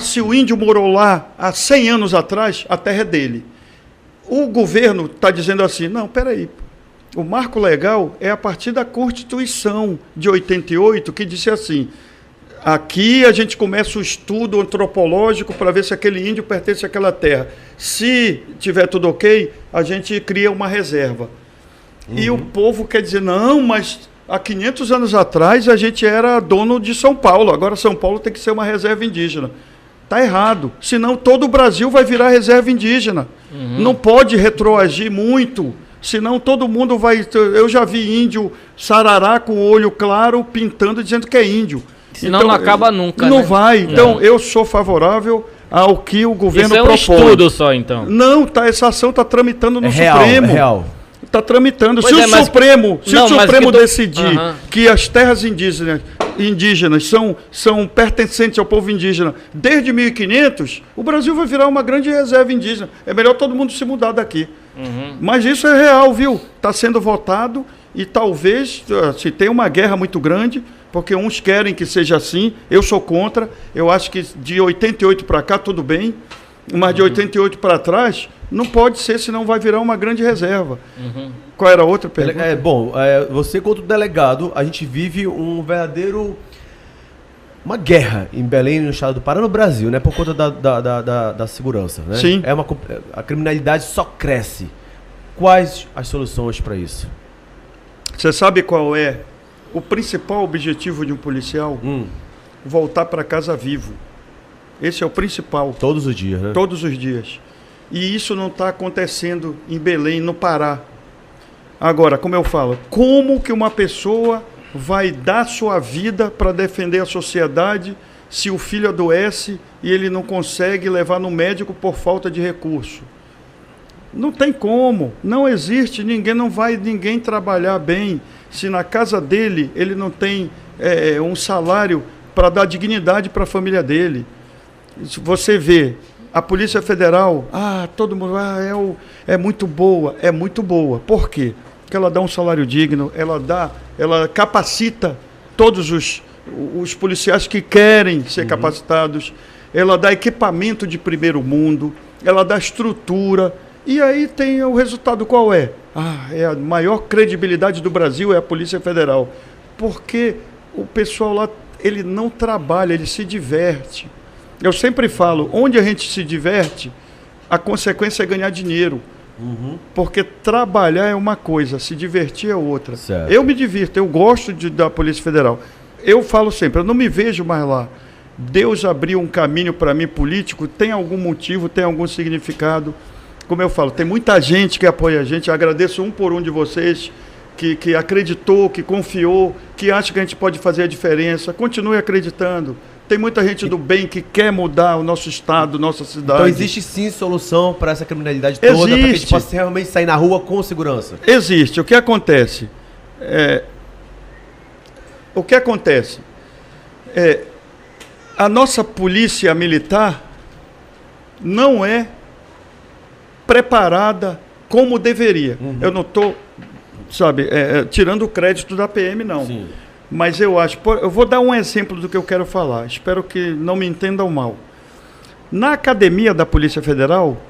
Speaker 1: se o índio morou lá há 100 anos atrás, a terra é dele. O governo está dizendo assim: não, peraí, o marco legal é a partir da Constituição de 88, que disse assim: aqui a gente começa o estudo antropológico para ver se aquele índio pertence àquela terra. Se tiver tudo ok, a gente cria uma reserva. E o povo quer dizer: não, mas há 500 anos atrás a gente era dono de São Paulo, agora São Paulo tem que ser uma reserva indígena. Está errado, senão todo o Brasil vai virar reserva indígena. Não pode retroagir muito, senão todo mundo vai... Eu já vi índio sarará com o olho claro pintando dizendo que é índio.
Speaker 2: Senão não acaba nunca,
Speaker 1: Não
Speaker 2: né?
Speaker 1: vai. Então, eu sou favorável ao que o governo
Speaker 2: propõe. Isso é um
Speaker 1: propõe.
Speaker 2: estudo só, então.
Speaker 1: Não, essa ação está tramitando no
Speaker 3: real,
Speaker 1: Supremo.
Speaker 3: É real.
Speaker 1: Está tramitando.
Speaker 2: Pois
Speaker 1: Se o Supremo decidir que as terras indígenas são pertencentes ao povo indígena desde 1500, o Brasil vai virar uma grande reserva indígena. É melhor todo mundo se mudar daqui. Mas isso é real, viu? Está sendo votado e talvez se tenha uma guerra muito grande, porque uns querem que seja assim, eu sou contra. Eu acho que de 88 para cá tudo bem, mas de 88 para trás não pode ser, senão vai virar uma grande reserva. Qual era a outra pergunta?
Speaker 3: Você contra o delegado, a gente vive uma guerra em Belém, no estado do Pará, no Brasil, né? Por conta da segurança, né?
Speaker 1: Sim.
Speaker 3: A criminalidade só cresce. Quais as soluções para isso?
Speaker 1: Você sabe qual é o principal objetivo de um policial? Voltar para casa vivo. Esse é o principal.
Speaker 3: Todos os dias, né?
Speaker 1: Todos os dias. E isso não está acontecendo em Belém, no Pará. Agora, como eu falo, como que uma pessoa vai dar sua vida para defender a sociedade se o filho adoece e ele não consegue levar no médico por falta de recurso? Não tem como, não existe, não vai ninguém trabalhar bem se na casa dele ele não tem um salário para dar dignidade para a família dele. Você vê a Polícia Federal, todo mundo, é muito boa, é muito boa. Por quê? Porque ela dá um salário digno, ela capacita todos os policiais que querem ser capacitados, ela dá equipamento de primeiro mundo, ela dá estrutura. E aí tem o resultado qual é? É a maior credibilidade do Brasil é a Polícia Federal. Porque o pessoal lá, ele não trabalha, ele se diverte. Eu sempre falo, onde a gente se diverte, a consequência é ganhar dinheiro. Porque trabalhar é uma coisa, se divertir é outra.
Speaker 3: Certo.
Speaker 1: Eu me divirto, eu gosto da Polícia Federal. Eu falo sempre, eu não me vejo mais lá. Deus abriu um caminho para mim político, tem algum motivo, tem algum significado. Como eu falo, tem muita gente que apoia a gente. Eu agradeço um por um de vocês que acreditou, que confiou, que acha que a gente pode fazer a diferença. Continue acreditando. Tem muita gente do bem que quer mudar o nosso estado, nossa cidade.
Speaker 3: Então existe sim solução para essa criminalidade toda, para que a gente possa realmente sair na rua com segurança?
Speaker 1: Existe. O que acontece? A nossa polícia militar não é preparada como deveria. Eu não estou, tirando o crédito da PM, não.
Speaker 3: Sim.
Speaker 1: Mas eu acho... Eu vou dar um exemplo do que eu quero falar. Espero que não me entendam mal. Na academia da Polícia Federal,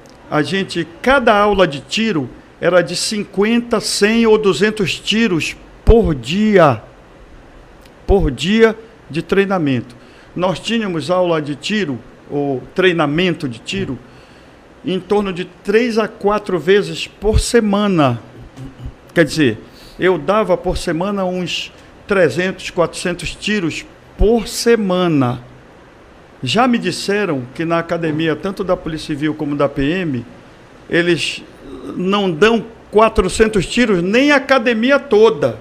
Speaker 1: cada aula de tiro era de 50, 100 ou 200 tiros por dia. Por dia de treinamento. Nós tínhamos aula de tiro, ou treinamento de tiro, em torno de 3 a 4 vezes por semana. Quer dizer, eu dava por semana uns 300, 400 tiros por semana. Já me disseram que na academia, tanto da Polícia Civil como da PM, eles não dão 400 tiros nem a academia toda.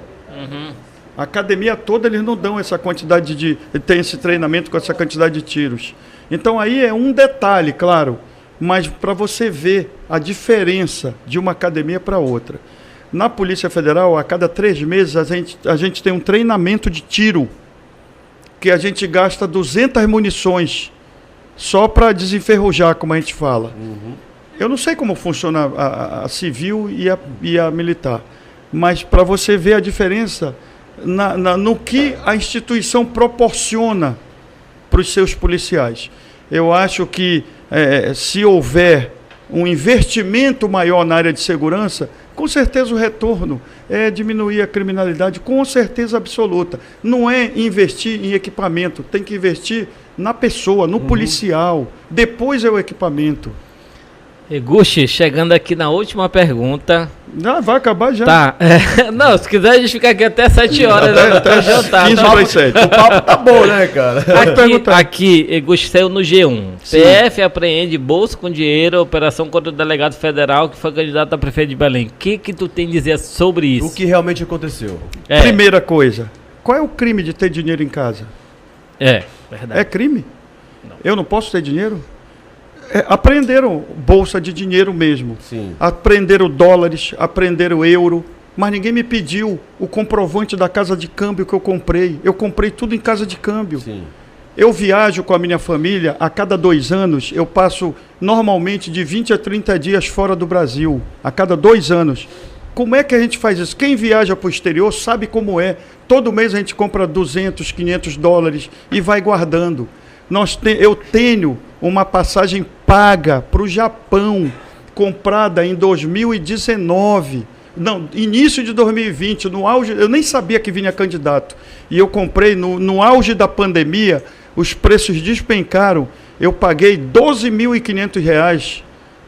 Speaker 1: A academia toda eles não dão essa quantidade tem esse treinamento com essa quantidade de tiros. Então aí é um detalhe, claro, mas para você ver a diferença de uma academia para outra. Na Polícia Federal, a cada 3 meses, a gente tem um treinamento de tiro, que a gente gasta 200 munições, só para desenferrujar, como a gente fala. Eu não sei como funciona a civil e a militar, mas para você ver a diferença no que a instituição proporciona para os seus policiais. Eu acho que se houver um investimento maior na área de segurança, com certeza o retorno é diminuir a criminalidade, com certeza absoluta. Não é investir em equipamento, tem que investir na pessoa, no policial. Depois é o equipamento.
Speaker 2: Eguchi, chegando aqui na última pergunta.
Speaker 1: Vai acabar já.
Speaker 2: Tá. Não, se quiser a gente fica aqui até 7 horas. Até jantar.
Speaker 1: 15 para 7.
Speaker 3: O papo tá bom, né, cara?
Speaker 2: Aqui, Eguchi, saiu no G1. Sim. PF apreende bolsa com dinheiro, operação contra o delegado federal que foi candidato a prefeito de Belém. O que tu tem a dizer sobre isso?
Speaker 3: O que realmente aconteceu?
Speaker 1: Primeira coisa, qual é o crime de ter dinheiro em casa?
Speaker 2: Verdade.
Speaker 1: É crime? Não. Eu não posso ter dinheiro? Apreenderam bolsa de dinheiro mesmo.
Speaker 3: Sim.
Speaker 1: Apreenderam dólares, apreenderam euro, mas ninguém me pediu o comprovante da casa de câmbio que eu comprei. Eu comprei tudo em casa de câmbio.
Speaker 3: Sim.
Speaker 1: Eu viajo com a minha família, a cada 2 anos, eu passo normalmente de 20 a 30 dias fora do Brasil, a cada 2 anos. Como é que a gente faz isso? Quem viaja para o exterior sabe como é. Todo mês a gente compra 200, 500 dólares e vai guardando. Eu tenho uma passagem paga para o Japão, comprada em 2019, não, início de 2020, no auge, eu nem sabia que vinha candidato, e eu comprei no auge da pandemia, os preços despencaram, eu paguei R$12.500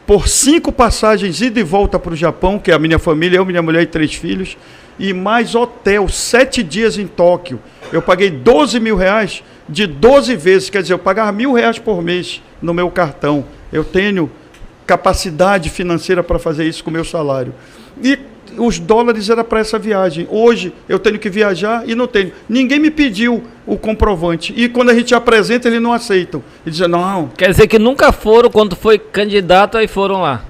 Speaker 1: por 5 passagens ida e volta para o Japão, que é a minha família, eu, minha mulher e 3 filhos, e mais hotel, 7 dias em Tóquio. Eu paguei R$12.000 de 12 vezes, quer dizer, eu pagava R$1.000 por mês no meu cartão. Eu tenho capacidade financeira para fazer isso com o meu salário. E os dólares era para essa viagem. Hoje eu tenho que viajar e não tenho. Ninguém me pediu o comprovante. E quando a gente apresenta, eles não aceitam. Eles dizem, não.
Speaker 2: Quer dizer que nunca foram, quando foi candidato, aí foram lá.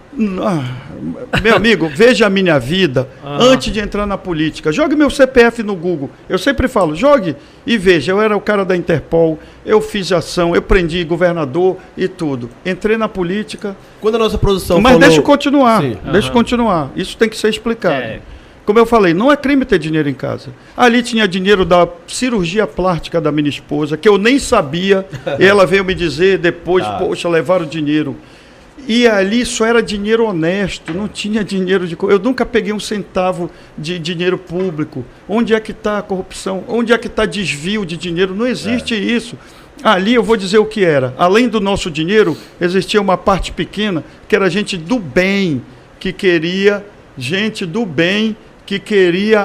Speaker 1: Meu amigo, veja a minha vida antes de entrar na política. Jogue meu CPF no Google. Eu sempre falo, jogue e veja. Eu era o cara da Interpol, eu fiz ação, eu prendi governador e tudo. Entrei na política.
Speaker 3: Quando a nossa produção
Speaker 1: Mas
Speaker 3: falou...
Speaker 1: deixa eu continuar, deixa eu continuar. Isso tem que ser explicado. Como eu falei, não é crime ter dinheiro em casa. Ali tinha dinheiro da cirurgia plástica da minha esposa, que eu nem sabia. E ela veio me dizer depois, poxa, levaram dinheiro. E ali só era dinheiro honesto, não tinha dinheiro de... Eu nunca peguei um centavo de dinheiro público. Onde é que está a corrupção? Onde é que está desvio de dinheiro? Não existe isso. Ali eu vou dizer o que era. Além do nosso dinheiro, existia uma parte pequena, que era gente do bem, que queria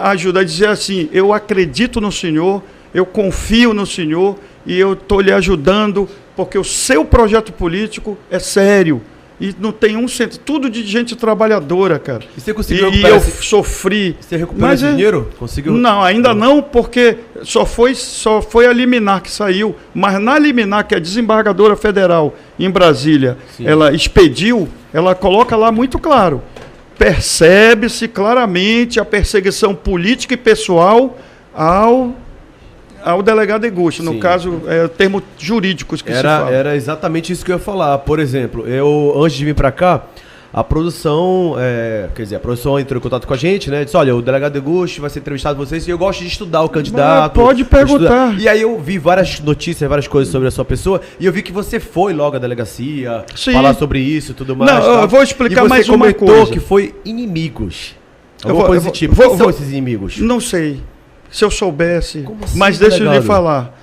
Speaker 1: ajudar, dizer assim, eu acredito no Senhor, eu confio no Senhor e eu estou lhe ajudando, porque o seu projeto político é sério. E não tem um centro, tudo de gente trabalhadora, cara.
Speaker 3: E você conseguiu
Speaker 1: recuperar sofri.
Speaker 3: Você recuperou esse dinheiro? Conseguiu?
Speaker 1: Não, ainda não, porque só foi a liminar que saiu. Mas na liminar, que é a desembargadora federal em Brasília, ela expediu, ela coloca lá muito claro. Percebe-se claramente a perseguição política e pessoal ao delegado Eguchi, no caso, termos jurídicos que se fala.
Speaker 3: Era exatamente isso que eu ia falar. Por exemplo, antes de vir para cá, a produção, a produção entrou em contato com a gente, né? Disse, olha, o delegado Eguchi vai ser entrevistado por vocês e eu gosto de estudar o candidato.
Speaker 1: Pode perguntar.
Speaker 3: E aí eu vi várias notícias, várias coisas sobre a sua pessoa e eu vi que você foi logo à delegacia, falar sobre isso e tudo mais.
Speaker 1: Não, eu vou explicar mais uma coisa.
Speaker 3: E você comentou que foi inimigos. Alguma coisa desse tipo. Quem são esses inimigos?
Speaker 1: Não sei. Se eu soubesse,
Speaker 3: assim,
Speaker 1: mas deixa eu lhe falar.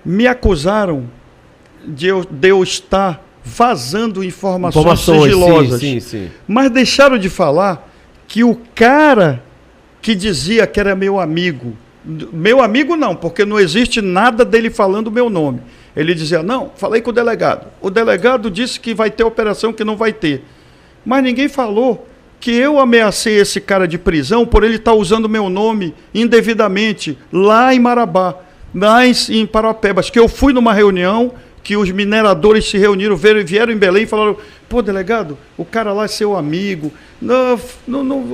Speaker 1: Me acusaram de eu estar vazando informações sigilosas.
Speaker 3: Sim.
Speaker 1: Mas deixaram de falar que o cara que dizia que era meu amigo não, porque não existe nada dele falando o meu nome. Ele dizia, não, falei com o delegado. O delegado disse que vai ter operação, que não vai ter. Mas ninguém falou que eu ameacei esse cara de prisão por ele estar usando meu nome indevidamente lá em Marabá, lá em Parauapebas, que eu fui numa reunião que os mineradores se reuniram, vieram em Belém e falaram, pô, delegado, o cara lá é seu amigo, não,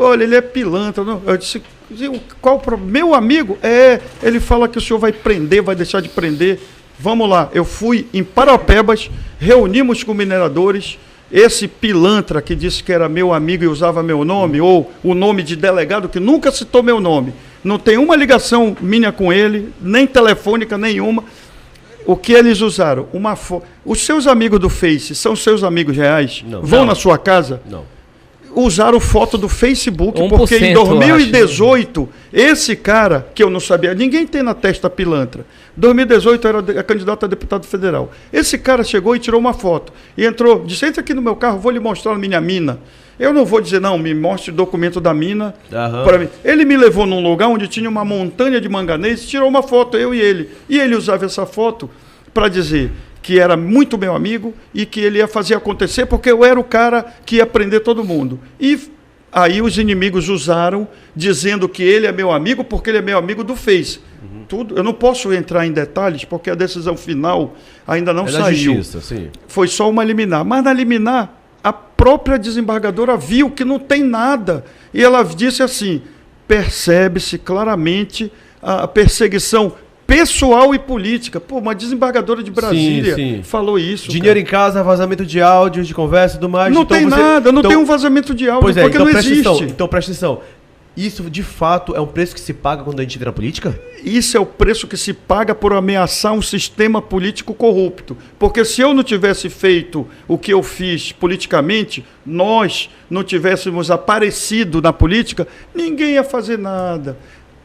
Speaker 1: olha, ele é pilantra. Não. Eu disse, qual o problema? Meu amigo? Ele fala que o senhor vai prender, vai deixar de prender. Vamos lá, eu fui em Parauapebas, reunimos com mineradores, esse pilantra que disse que era meu amigo e usava meu nome, ou o nome de delegado que nunca citou meu nome, não tem uma ligação minha com ele, nem telefônica nenhuma. O que eles usaram? Os seus amigos do Face são seus amigos reais?
Speaker 3: Não.
Speaker 1: Vão na sua casa?
Speaker 3: Não.
Speaker 1: Usaram foto do Facebook,
Speaker 2: 1%,
Speaker 1: porque em 2018, esse cara, que eu não sabia, ninguém tem na testa pilantra, 2018 era candidato a deputado federal. Esse cara chegou e tirou uma foto, e entrou, disse, entra aqui no meu carro, vou lhe mostrar a minha mina. Eu não vou dizer, não, me mostre o documento da mina para mim. Ele me levou num lugar onde tinha uma montanha de manganês, tirou uma foto, eu e ele usava essa foto para dizer que era muito meu amigo e que ele ia fazer acontecer, porque eu era o cara que ia prender todo mundo. E aí os inimigos usaram, dizendo que ele é meu amigo, porque ele é meu amigo do Face. Tudo, eu não posso entrar em detalhes, porque a decisão final ainda não saiu.
Speaker 3: Justiça, sim.
Speaker 1: Foi só uma liminar. Mas na liminar, a própria desembargadora viu que não tem nada. E ela disse assim, percebe-se claramente a perseguição pessoal e política. Pô, uma desembargadora de Brasília falou isso.
Speaker 3: Dinheiro em casa, vazamento de áudio, de conversa e tudo mais.
Speaker 1: Não tem nada, não tem um vazamento de áudio, porque
Speaker 3: então
Speaker 1: não existe.
Speaker 3: Então presta atenção. Isso, de fato, é um preço que se paga quando a gente entra na política?
Speaker 1: Isso é o preço que se paga por ameaçar um sistema político corrupto. Porque se eu não tivesse feito o que eu fiz politicamente, nós não tivéssemos aparecido na política, ninguém ia fazer nada.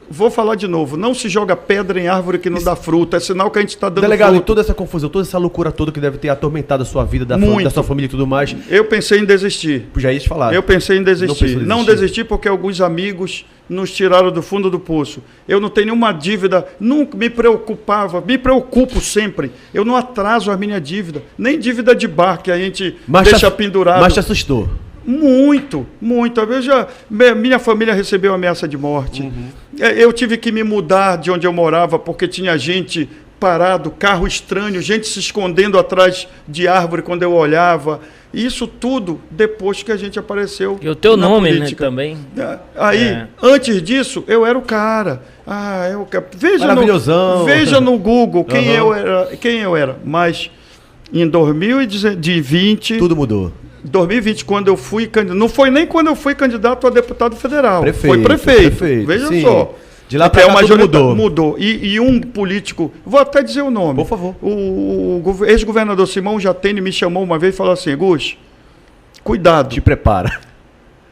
Speaker 1: Vou falar de novo, não se joga pedra em árvore que não dá fruta, é sinal que a gente está dando
Speaker 3: Delegado,
Speaker 1: fruto.
Speaker 3: toda essa confusão, toda essa loucura toda que deve ter atormentado a sua vida, da sua família e tudo mais.
Speaker 1: Eu pensei em desistir.
Speaker 3: Já ia te falar.
Speaker 1: Eu pensei em desistir. Não desisti porque alguns amigos nos tiraram do fundo do poço. Eu não tenho nenhuma dívida, nunca me preocupava, me preocupo sempre. Eu não atraso a minha dívida, nem dívida de bar que a gente deixa pendurado.
Speaker 3: Mas te assustou?
Speaker 1: Muito, muito. Minha família recebeu ameaça de morte. Eu tive que me mudar de onde eu morava porque tinha gente parado, carro estranho, gente se escondendo atrás de árvore quando eu olhava. Isso tudo depois que a gente apareceu.
Speaker 2: E o teu nome,
Speaker 1: política,
Speaker 2: né, também.
Speaker 1: Aí, antes disso, eu era o cara. Veja no Google quem eu era. Mas em 2020...
Speaker 3: Tudo mudou.
Speaker 1: 2020, quando eu fui candidato, não foi nem quando eu fui candidato a deputado federal, foi prefeito. Veja só.
Speaker 3: De lá para cá tudo
Speaker 1: mudou. E um político, vou até dizer o nome.
Speaker 3: Por favor.
Speaker 1: O ex-governador Simão Jatene me chamou uma vez e falou assim, Gus, cuidado.
Speaker 3: Te prepara.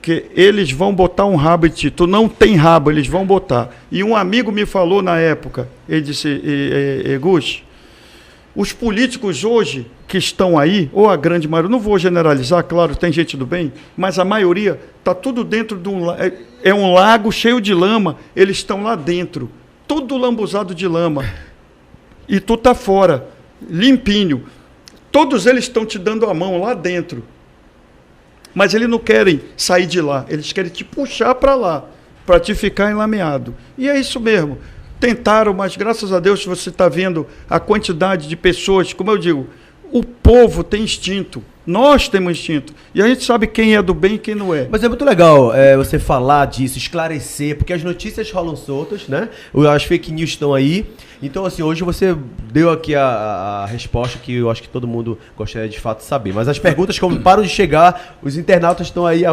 Speaker 1: Que eles vão botar um rabo em ti. Tu não tem rabo, eles vão botar. E um amigo me falou na época, ele disse, Gus, os políticos hoje que estão aí, ou a grande maioria, não vou generalizar, claro, tem gente do bem, mas a maioria está tudo dentro de um lago cheio de lama, eles estão lá dentro, todo lambuzado de lama, e tu tá fora, limpinho. Todos eles estão te dando a mão lá dentro, mas eles não querem sair de lá, eles querem te puxar para lá, para te ficar enlameado. E é isso mesmo. Tentaram, mas graças a Deus você está vendo a quantidade de pessoas, como eu digo, o povo tem instinto, nós temos instinto, e a gente sabe quem é do bem e quem não é.
Speaker 3: Mas é muito legal você falar disso, esclarecer, porque as notícias rolam soltas, né? As fake news estão aí. Então, assim, hoje você deu aqui a resposta que eu acho que todo mundo gostaria de fato saber. Mas as perguntas, como param de chegar, os internautas estão aí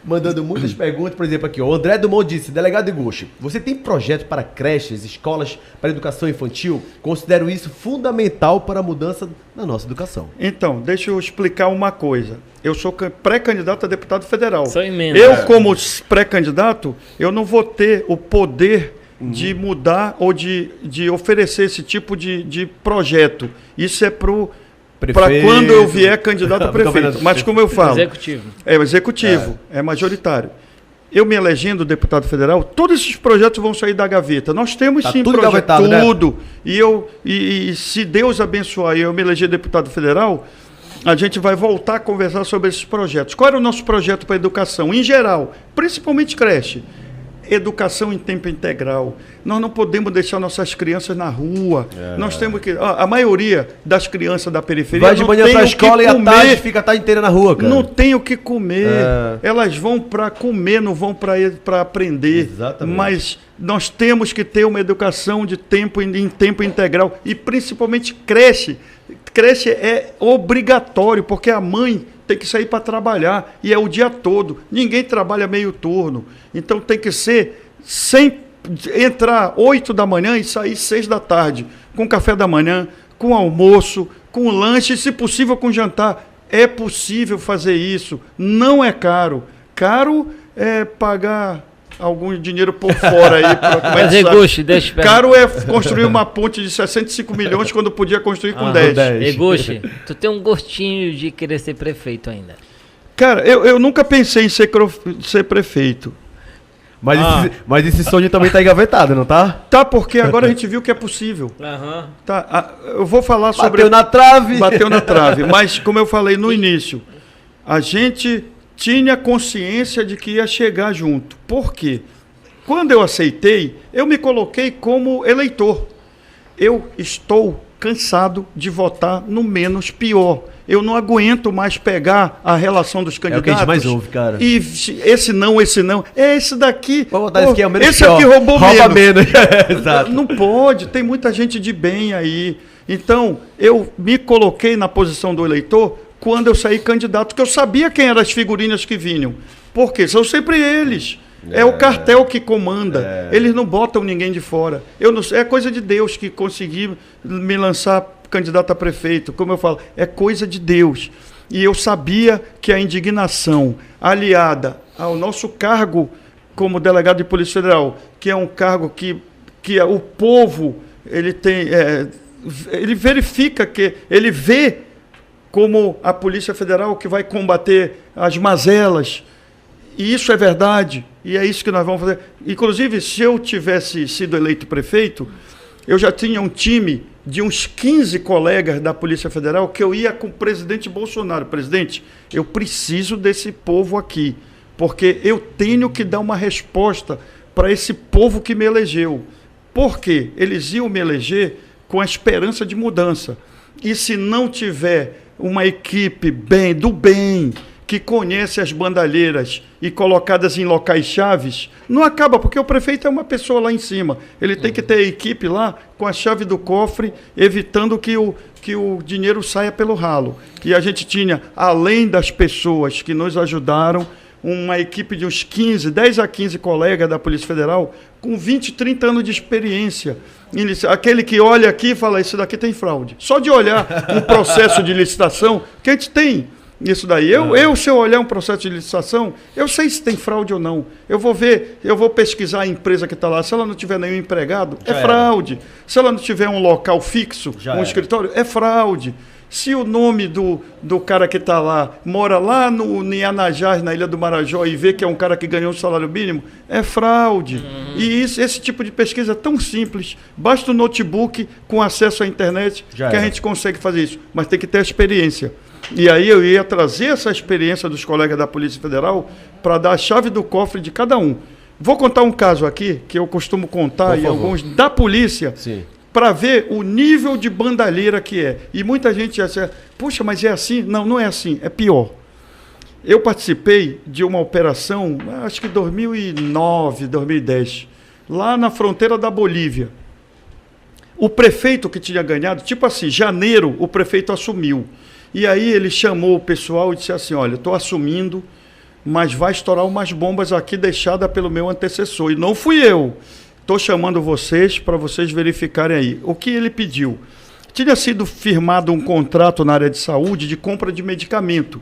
Speaker 3: mandando muitas perguntas. Por exemplo, aqui, o André Dumont disse, delegado Iguchi, você tem projeto para creches, escolas para educação infantil? Considero isso fundamental para a mudança na nossa educação.
Speaker 1: Então, deixa eu explicar uma coisa. Eu sou pré-candidato a deputado federal.
Speaker 2: Só emenda.
Speaker 1: Eu, como pré-candidato, eu não vou ter o poder de mudar ou de oferecer esse tipo de projeto. Isso é para quando eu vier candidato a prefeito. Mas como eu falo...
Speaker 2: Executivo.
Speaker 1: É executivo, é majoritário. Eu me elegendo deputado federal, todos esses projetos vão sair da gaveta. Nós temos sim
Speaker 3: tudo
Speaker 1: projeto, tudo.
Speaker 3: Né?
Speaker 1: E se Deus abençoar e eu me eleger deputado federal, a gente vai voltar a conversar sobre esses projetos. Qual era o nosso projeto para a educação? Em geral, principalmente creche. Educação em tempo integral. Nós não podemos deixar nossas crianças na rua. Nós temos que... A maioria das crianças da periferia
Speaker 3: vai de manhã para a escola e à tarde fica a tarde inteira na rua, cara.
Speaker 1: Não tem o que comer. Elas vão para comer, não vão para aprender.
Speaker 3: Exatamente.
Speaker 1: Mas nós temos que ter uma educação em tempo integral. E principalmente creche. Creche é obrigatório, porque a mãe tem que sair para trabalhar, e é o dia todo. Ninguém trabalha meio turno. Então tem que ser sem entrar 8 da manhã e sair 6 da tarde, com café da manhã, com almoço, com lanche, e, se possível, com jantar. É possível fazer isso, não é caro. Caro é pagar algum dinheiro por fora aí para começar. Caro é construir uma ponte de 65 milhões quando podia construir com 10.
Speaker 2: Eguchi, tu tem um gostinho de querer ser prefeito ainda.
Speaker 1: Cara, eu nunca pensei em ser prefeito.
Speaker 3: Mas esse sonho também tá engavetado, não tá?
Speaker 1: Tá, porque agora a gente viu que é possível. Tá, eu vou falar sobre... Bateu na trave. Mas, como eu falei no início, a gente tinha consciência de que ia chegar junto. Por quê? Quando eu aceitei, eu me coloquei como eleitor. Eu estou cansado de votar no menos pior. Eu não aguento mais pegar a relação dos candidatos.
Speaker 3: É o que a gente mais ouve, cara.
Speaker 1: E esse não. É esse daqui.
Speaker 3: Vamos botar esse aqui, é o menos
Speaker 1: esse
Speaker 3: pior.
Speaker 1: Aqui roubou
Speaker 3: Rouba
Speaker 1: menos.
Speaker 3: Exato.
Speaker 1: Não pode, tem muita gente de bem aí. Então, eu me coloquei na posição do eleitor quando eu saí candidato, porque eu sabia quem eram as figurinhas que vinham. Por quê? São sempre eles. É o cartel que comanda. Eles não botam ninguém de fora. Eu não sei, é coisa de Deus que conseguiu me lançar candidato a prefeito. Como eu falo, é coisa de Deus. E eu sabia que a indignação aliada ao nosso cargo como delegado de Polícia Federal, que é um cargo que o povo ele tem, ele verifica que ele vê como a Polícia Federal que vai combater as mazelas. E isso é verdade, e é isso que nós vamos fazer. Inclusive, se eu tivesse sido eleito prefeito, eu já tinha um time de uns 15 colegas da Polícia Federal que eu ia com o presidente Bolsonaro. Presidente, eu preciso desse povo aqui, porque eu tenho que dar uma resposta para esse povo que me elegeu. Por quê? Eles iam me eleger com a esperança de mudança. E se não tiver uma equipe do bem, que conhece as bandalheiras e colocadas em locais chaves, não acaba, porque o prefeito é uma pessoa lá em cima. Ele tem que ter a equipe lá com a chave do cofre, evitando que o dinheiro saia pelo ralo. E a gente tinha, além das pessoas que nos ajudaram, uma equipe de uns 10 a 15 colegas da Polícia Federal com 20, 30 anos de experiência. Aquele que olha aqui e fala, isso daqui tem fraude. Só de olhar um processo de licitação, que a gente tem isso daí. Se eu olhar um processo de licitação, eu sei se tem fraude ou não. Eu vou ver, eu vou pesquisar a empresa que está lá. Se ela não tiver nenhum empregado, é fraude. Se ela não tiver um local fixo, escritório, é fraude. Se o nome do cara que está lá mora lá em Anajás, na Ilha do Marajó, e vê que é um cara que ganhou um salário mínimo, é fraude. E esse tipo de pesquisa é tão simples. Basta um notebook com acesso à internet que a gente consegue fazer isso. Mas tem que ter experiência. E aí eu ia trazer essa experiência dos colegas da Polícia Federal para dar a chave do cofre de cada um. Vou contar um caso aqui, que eu costumo contar, e alguns da polícia, para ver o nível de bandalheira que é. E muita gente acha, puxa, mas é assim? Não, não é assim, é pior. Eu participei de uma operação, acho que 2009, 2010, lá na fronteira da Bolívia. O prefeito que tinha ganhado, tipo assim, janeiro, o prefeito assumiu. E aí ele chamou o pessoal e disse assim, olha, estou assumindo, mas vai estourar umas bombas aqui deixadas pelo meu antecessor. E não fui eu. Estou chamando vocês para vocês verificarem aí. O que ele pediu? Tinha sido firmado um contrato na área de saúde de compra de medicamento.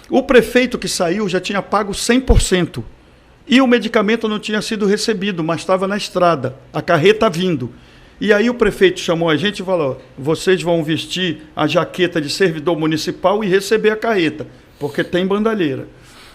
Speaker 1: O prefeito que saiu já tinha pago 100%. E o medicamento não tinha sido recebido, mas estava na estrada. A carreta vindo. E aí o prefeito chamou a gente e falou, vocês vão vestir a jaqueta de servidor municipal e receber a carreta, porque tem bandalheira.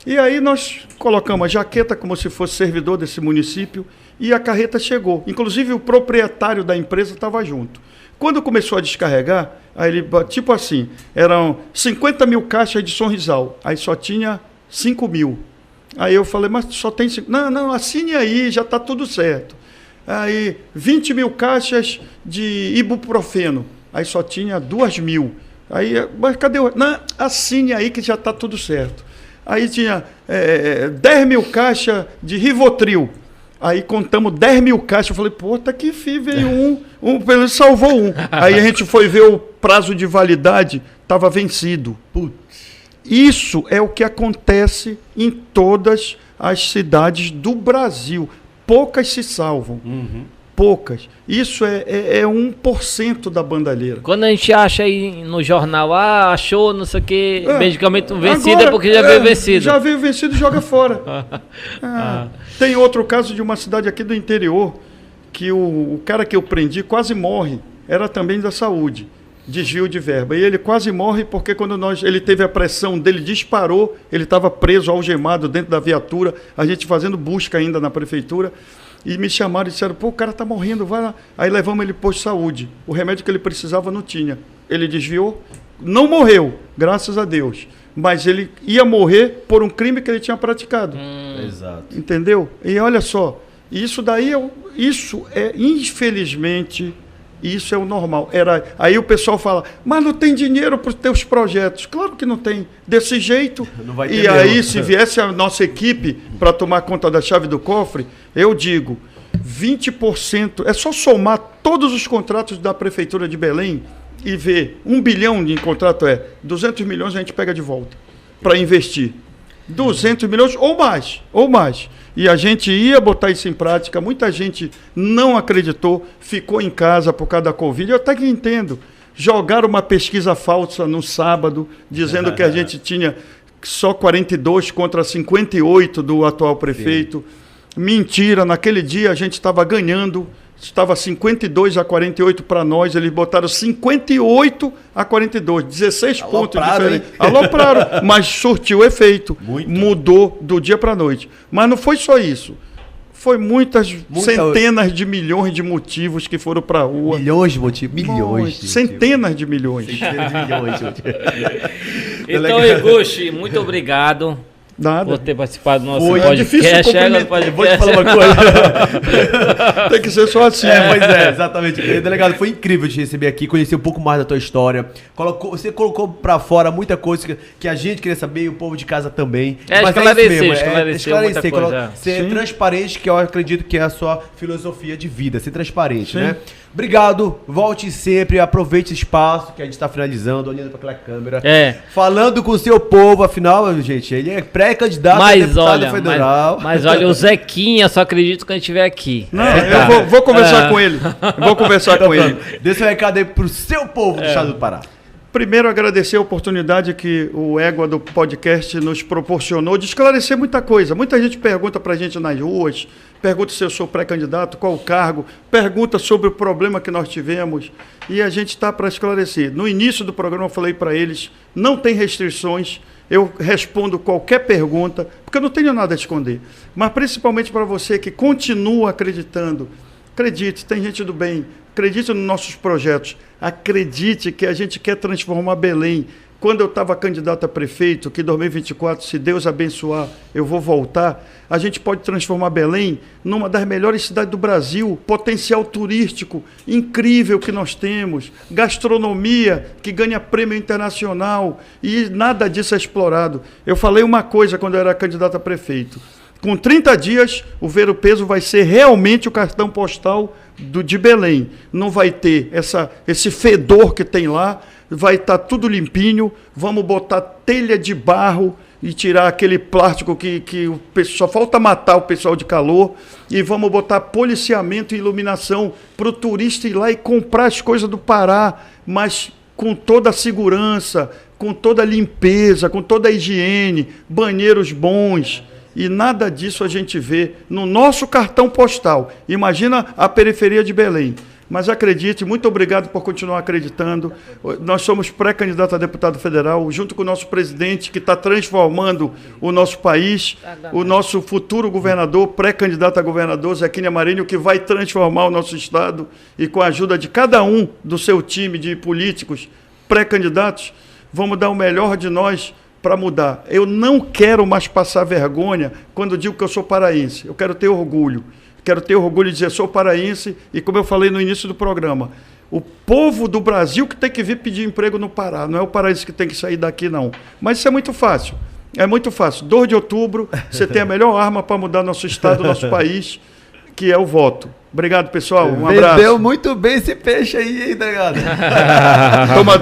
Speaker 1: E aí nós colocamos a jaqueta como se fosse servidor desse município e a carreta chegou. Inclusive o proprietário da empresa estava junto. Quando começou a descarregar, aí ele, tipo assim, eram 50 mil caixas de Sonrisal, aí só tinha 5 mil. Aí eu falei, mas só tem 5. Não, assine aí, já está tudo certo. Aí 20 mil caixas de ibuprofeno, aí só tinha 2 mil. Aí, mas cadê o... Não, assine aí que já está tudo certo. Aí tinha 10 mil caixas de Rivotril. Aí contamos 10 mil caixas. Eu falei, pô, tá aqui, veio ele salvou um. Aí a gente foi ver o prazo de validade, estava vencido. Putz. Isso é o que acontece em todas as cidades do Brasil. Poucas se salvam. Poucas. Isso é 1% da bandalheira.
Speaker 2: Quando a gente acha aí no jornal, achou não sei o que, medicamento vencido,
Speaker 1: agora,
Speaker 2: é porque já veio vencido.
Speaker 1: Já veio vencido e joga fora. Tem outro caso de uma cidade aqui do interior, que o cara que eu prendi quase morre. Era também da saúde, desvio de verba. E ele quase morre porque quando ele teve a pressão dele, disparou, ele estava preso, algemado dentro da viatura, a gente fazendo busca ainda na prefeitura. E me chamaram e disseram, pô, o cara tá morrendo, vai lá. Aí levamos ele para o posto de saúde. O remédio que ele precisava não tinha. Ele desviou, não morreu, graças a Deus. Mas ele ia morrer por um crime que ele tinha praticado.
Speaker 3: Exato.
Speaker 1: Entendeu? E olha só, isso daí, infelizmente, isso é o normal. Aí o pessoal fala, mas não tem dinheiro para os teus projetos. Claro que não tem. Desse jeito.
Speaker 3: Não vai ter
Speaker 1: e
Speaker 3: mesmo.
Speaker 1: aí, se viesse a nossa equipe para tomar conta da chave do cofre, eu digo, 20%, é só somar todos os contratos da Prefeitura de Belém e ver 1 bilhão de contrato 200 milhões a gente pega de volta para investir. 200 milhões ou mais. E a gente ia botar isso em prática, muita gente não acreditou, ficou em casa por causa da Covid. Eu até que entendo. Jogaram uma pesquisa falsa no sábado, dizendo que a gente tinha só 42 contra 58 do atual prefeito. Sim. Mentira, naquele dia a gente estava ganhando, estava 52 a 48 para nós, eles botaram 58 a 42, 16 pontos diferentes. Alopraram, mas surtiu efeito. Muito. Mudou do dia para a noite. Mas não foi só isso. Foi centenas de milhões de motivos que foram para a rua.
Speaker 3: Milhões de motivos?
Speaker 1: Centenas de milhões.
Speaker 3: Centenas de milhões de motivos.
Speaker 2: Então, Iguchi, muito obrigado.
Speaker 1: Nada.
Speaker 2: Por ter participado do nosso
Speaker 1: podcast.
Speaker 3: Eu vou te falar uma coisa.
Speaker 1: Tem que ser só assim.
Speaker 3: Pois é, exatamente. Delegado, foi incrível te receber aqui, conhecer um pouco mais da tua história. Você colocou pra fora muita coisa que a gente queria saber e o povo de casa também. Mas esclarecer ser transparente, que eu acredito que é a sua filosofia de vida, ser transparente, né? Obrigado, volte sempre, aproveite esse espaço que a gente está finalizando, olhando para aquela câmera, falando com o seu povo, afinal, gente, ele é pré-candidato a deputado federal.
Speaker 2: Mas olha, o Zequinha, só acredito que a gente estiver aqui.
Speaker 1: Não, eu vou conversar com ele. Vou conversar com ele.
Speaker 3: Dê seu recado aí pro seu povo do estado do Pará.
Speaker 1: Primeiro, agradecer a oportunidade que o Égua do podcast nos proporcionou de esclarecer muita coisa. Muita gente pergunta para a gente nas ruas, pergunta se eu sou pré-candidato, qual o cargo, pergunta sobre o problema que nós tivemos e a gente está para esclarecer. No início do programa eu falei para eles, não tem restrições, eu respondo qualquer pergunta, porque eu não tenho nada a esconder. Mas principalmente para você que continua acreditando, acredite, tem gente do bem, acredite nos nossos projetos, acredite que a gente quer transformar Belém. Quando eu estava candidato a prefeito, que em 2024, se Deus abençoar, eu vou voltar, a gente pode transformar Belém numa das melhores cidades do Brasil, potencial turístico incrível que nós temos, gastronomia que ganha prêmio internacional e nada disso é explorado. Eu falei uma coisa quando eu era candidato a prefeito. Com 30 dias, o Ver o Peso vai ser realmente o cartão postal de Belém. Não vai ter esse fedor que tem lá, vai estar tudo limpinho, vamos botar telha de barro e tirar aquele plástico que só falta matar o pessoal de calor e vamos botar policiamento e iluminação para o turista ir lá e comprar as coisas do Pará, mas com toda a segurança, com toda a limpeza, com toda a higiene, banheiros bons. E nada disso a gente vê no nosso cartão postal. Imagina a periferia de Belém. Mas acredite, muito obrigado por continuar acreditando. Nós somos pré-candidato a deputado federal, junto com o nosso presidente, que está transformando o nosso país, o nosso futuro governador, pré-candidato a governador, Zequinha Marinho, que vai transformar o nosso estado, e com a ajuda de cada um do seu time de políticos pré-candidatos, vamos dar o melhor de nós para mudar. Eu não quero mais passar vergonha quando digo que eu sou paraense. Eu quero ter orgulho. Quero ter orgulho de dizer, sou paraense, e como eu falei no início do programa, o povo do Brasil que tem que vir pedir emprego no Pará, não é o paraense que tem que sair daqui, não. Mas isso é muito fácil. É muito fácil. 2 de outubro, você tem a melhor arma para mudar nosso estado, nosso país, que é o voto. Obrigado, pessoal. Um abraço.
Speaker 3: Vendeu muito bem esse peixe aí, hein, delegado?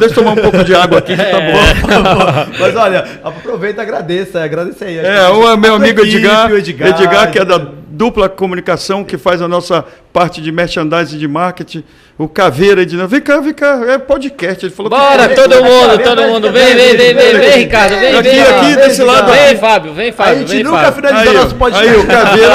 Speaker 1: Deixa eu tomar um pouco de água aqui que tá bom.
Speaker 3: Mas olha, aproveita e agradece aí.
Speaker 1: O meu amigo Edgar,
Speaker 3: Edgar,
Speaker 1: que é da Dupla Comunicação, que faz a nossa parte de merchandising e de marketing. O Caveira, Edinão. Vem cá, é podcast. Ele falou
Speaker 2: bora,
Speaker 1: que...
Speaker 2: todo mundo. Vem, Ricardo. Vem,
Speaker 1: aqui desse lado.
Speaker 2: Vem, Fábio.
Speaker 3: A gente nunca finalizou nosso podcast.
Speaker 1: Aí, o Caveira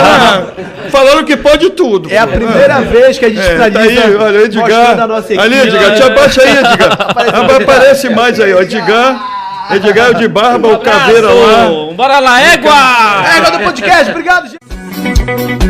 Speaker 1: falando que pode tudo.
Speaker 3: É a primeira vez que a gente finaliza.
Speaker 1: Tá aí, olha, Edgar.
Speaker 3: A nossa equipe.
Speaker 1: Ali, Edgar, te abaixa aí, Edgar. Aparece mais aí, ó. Edgar de barba, o Caveira lá.
Speaker 2: Bora lá, égua!
Speaker 3: Égua do podcast, obrigado, gente.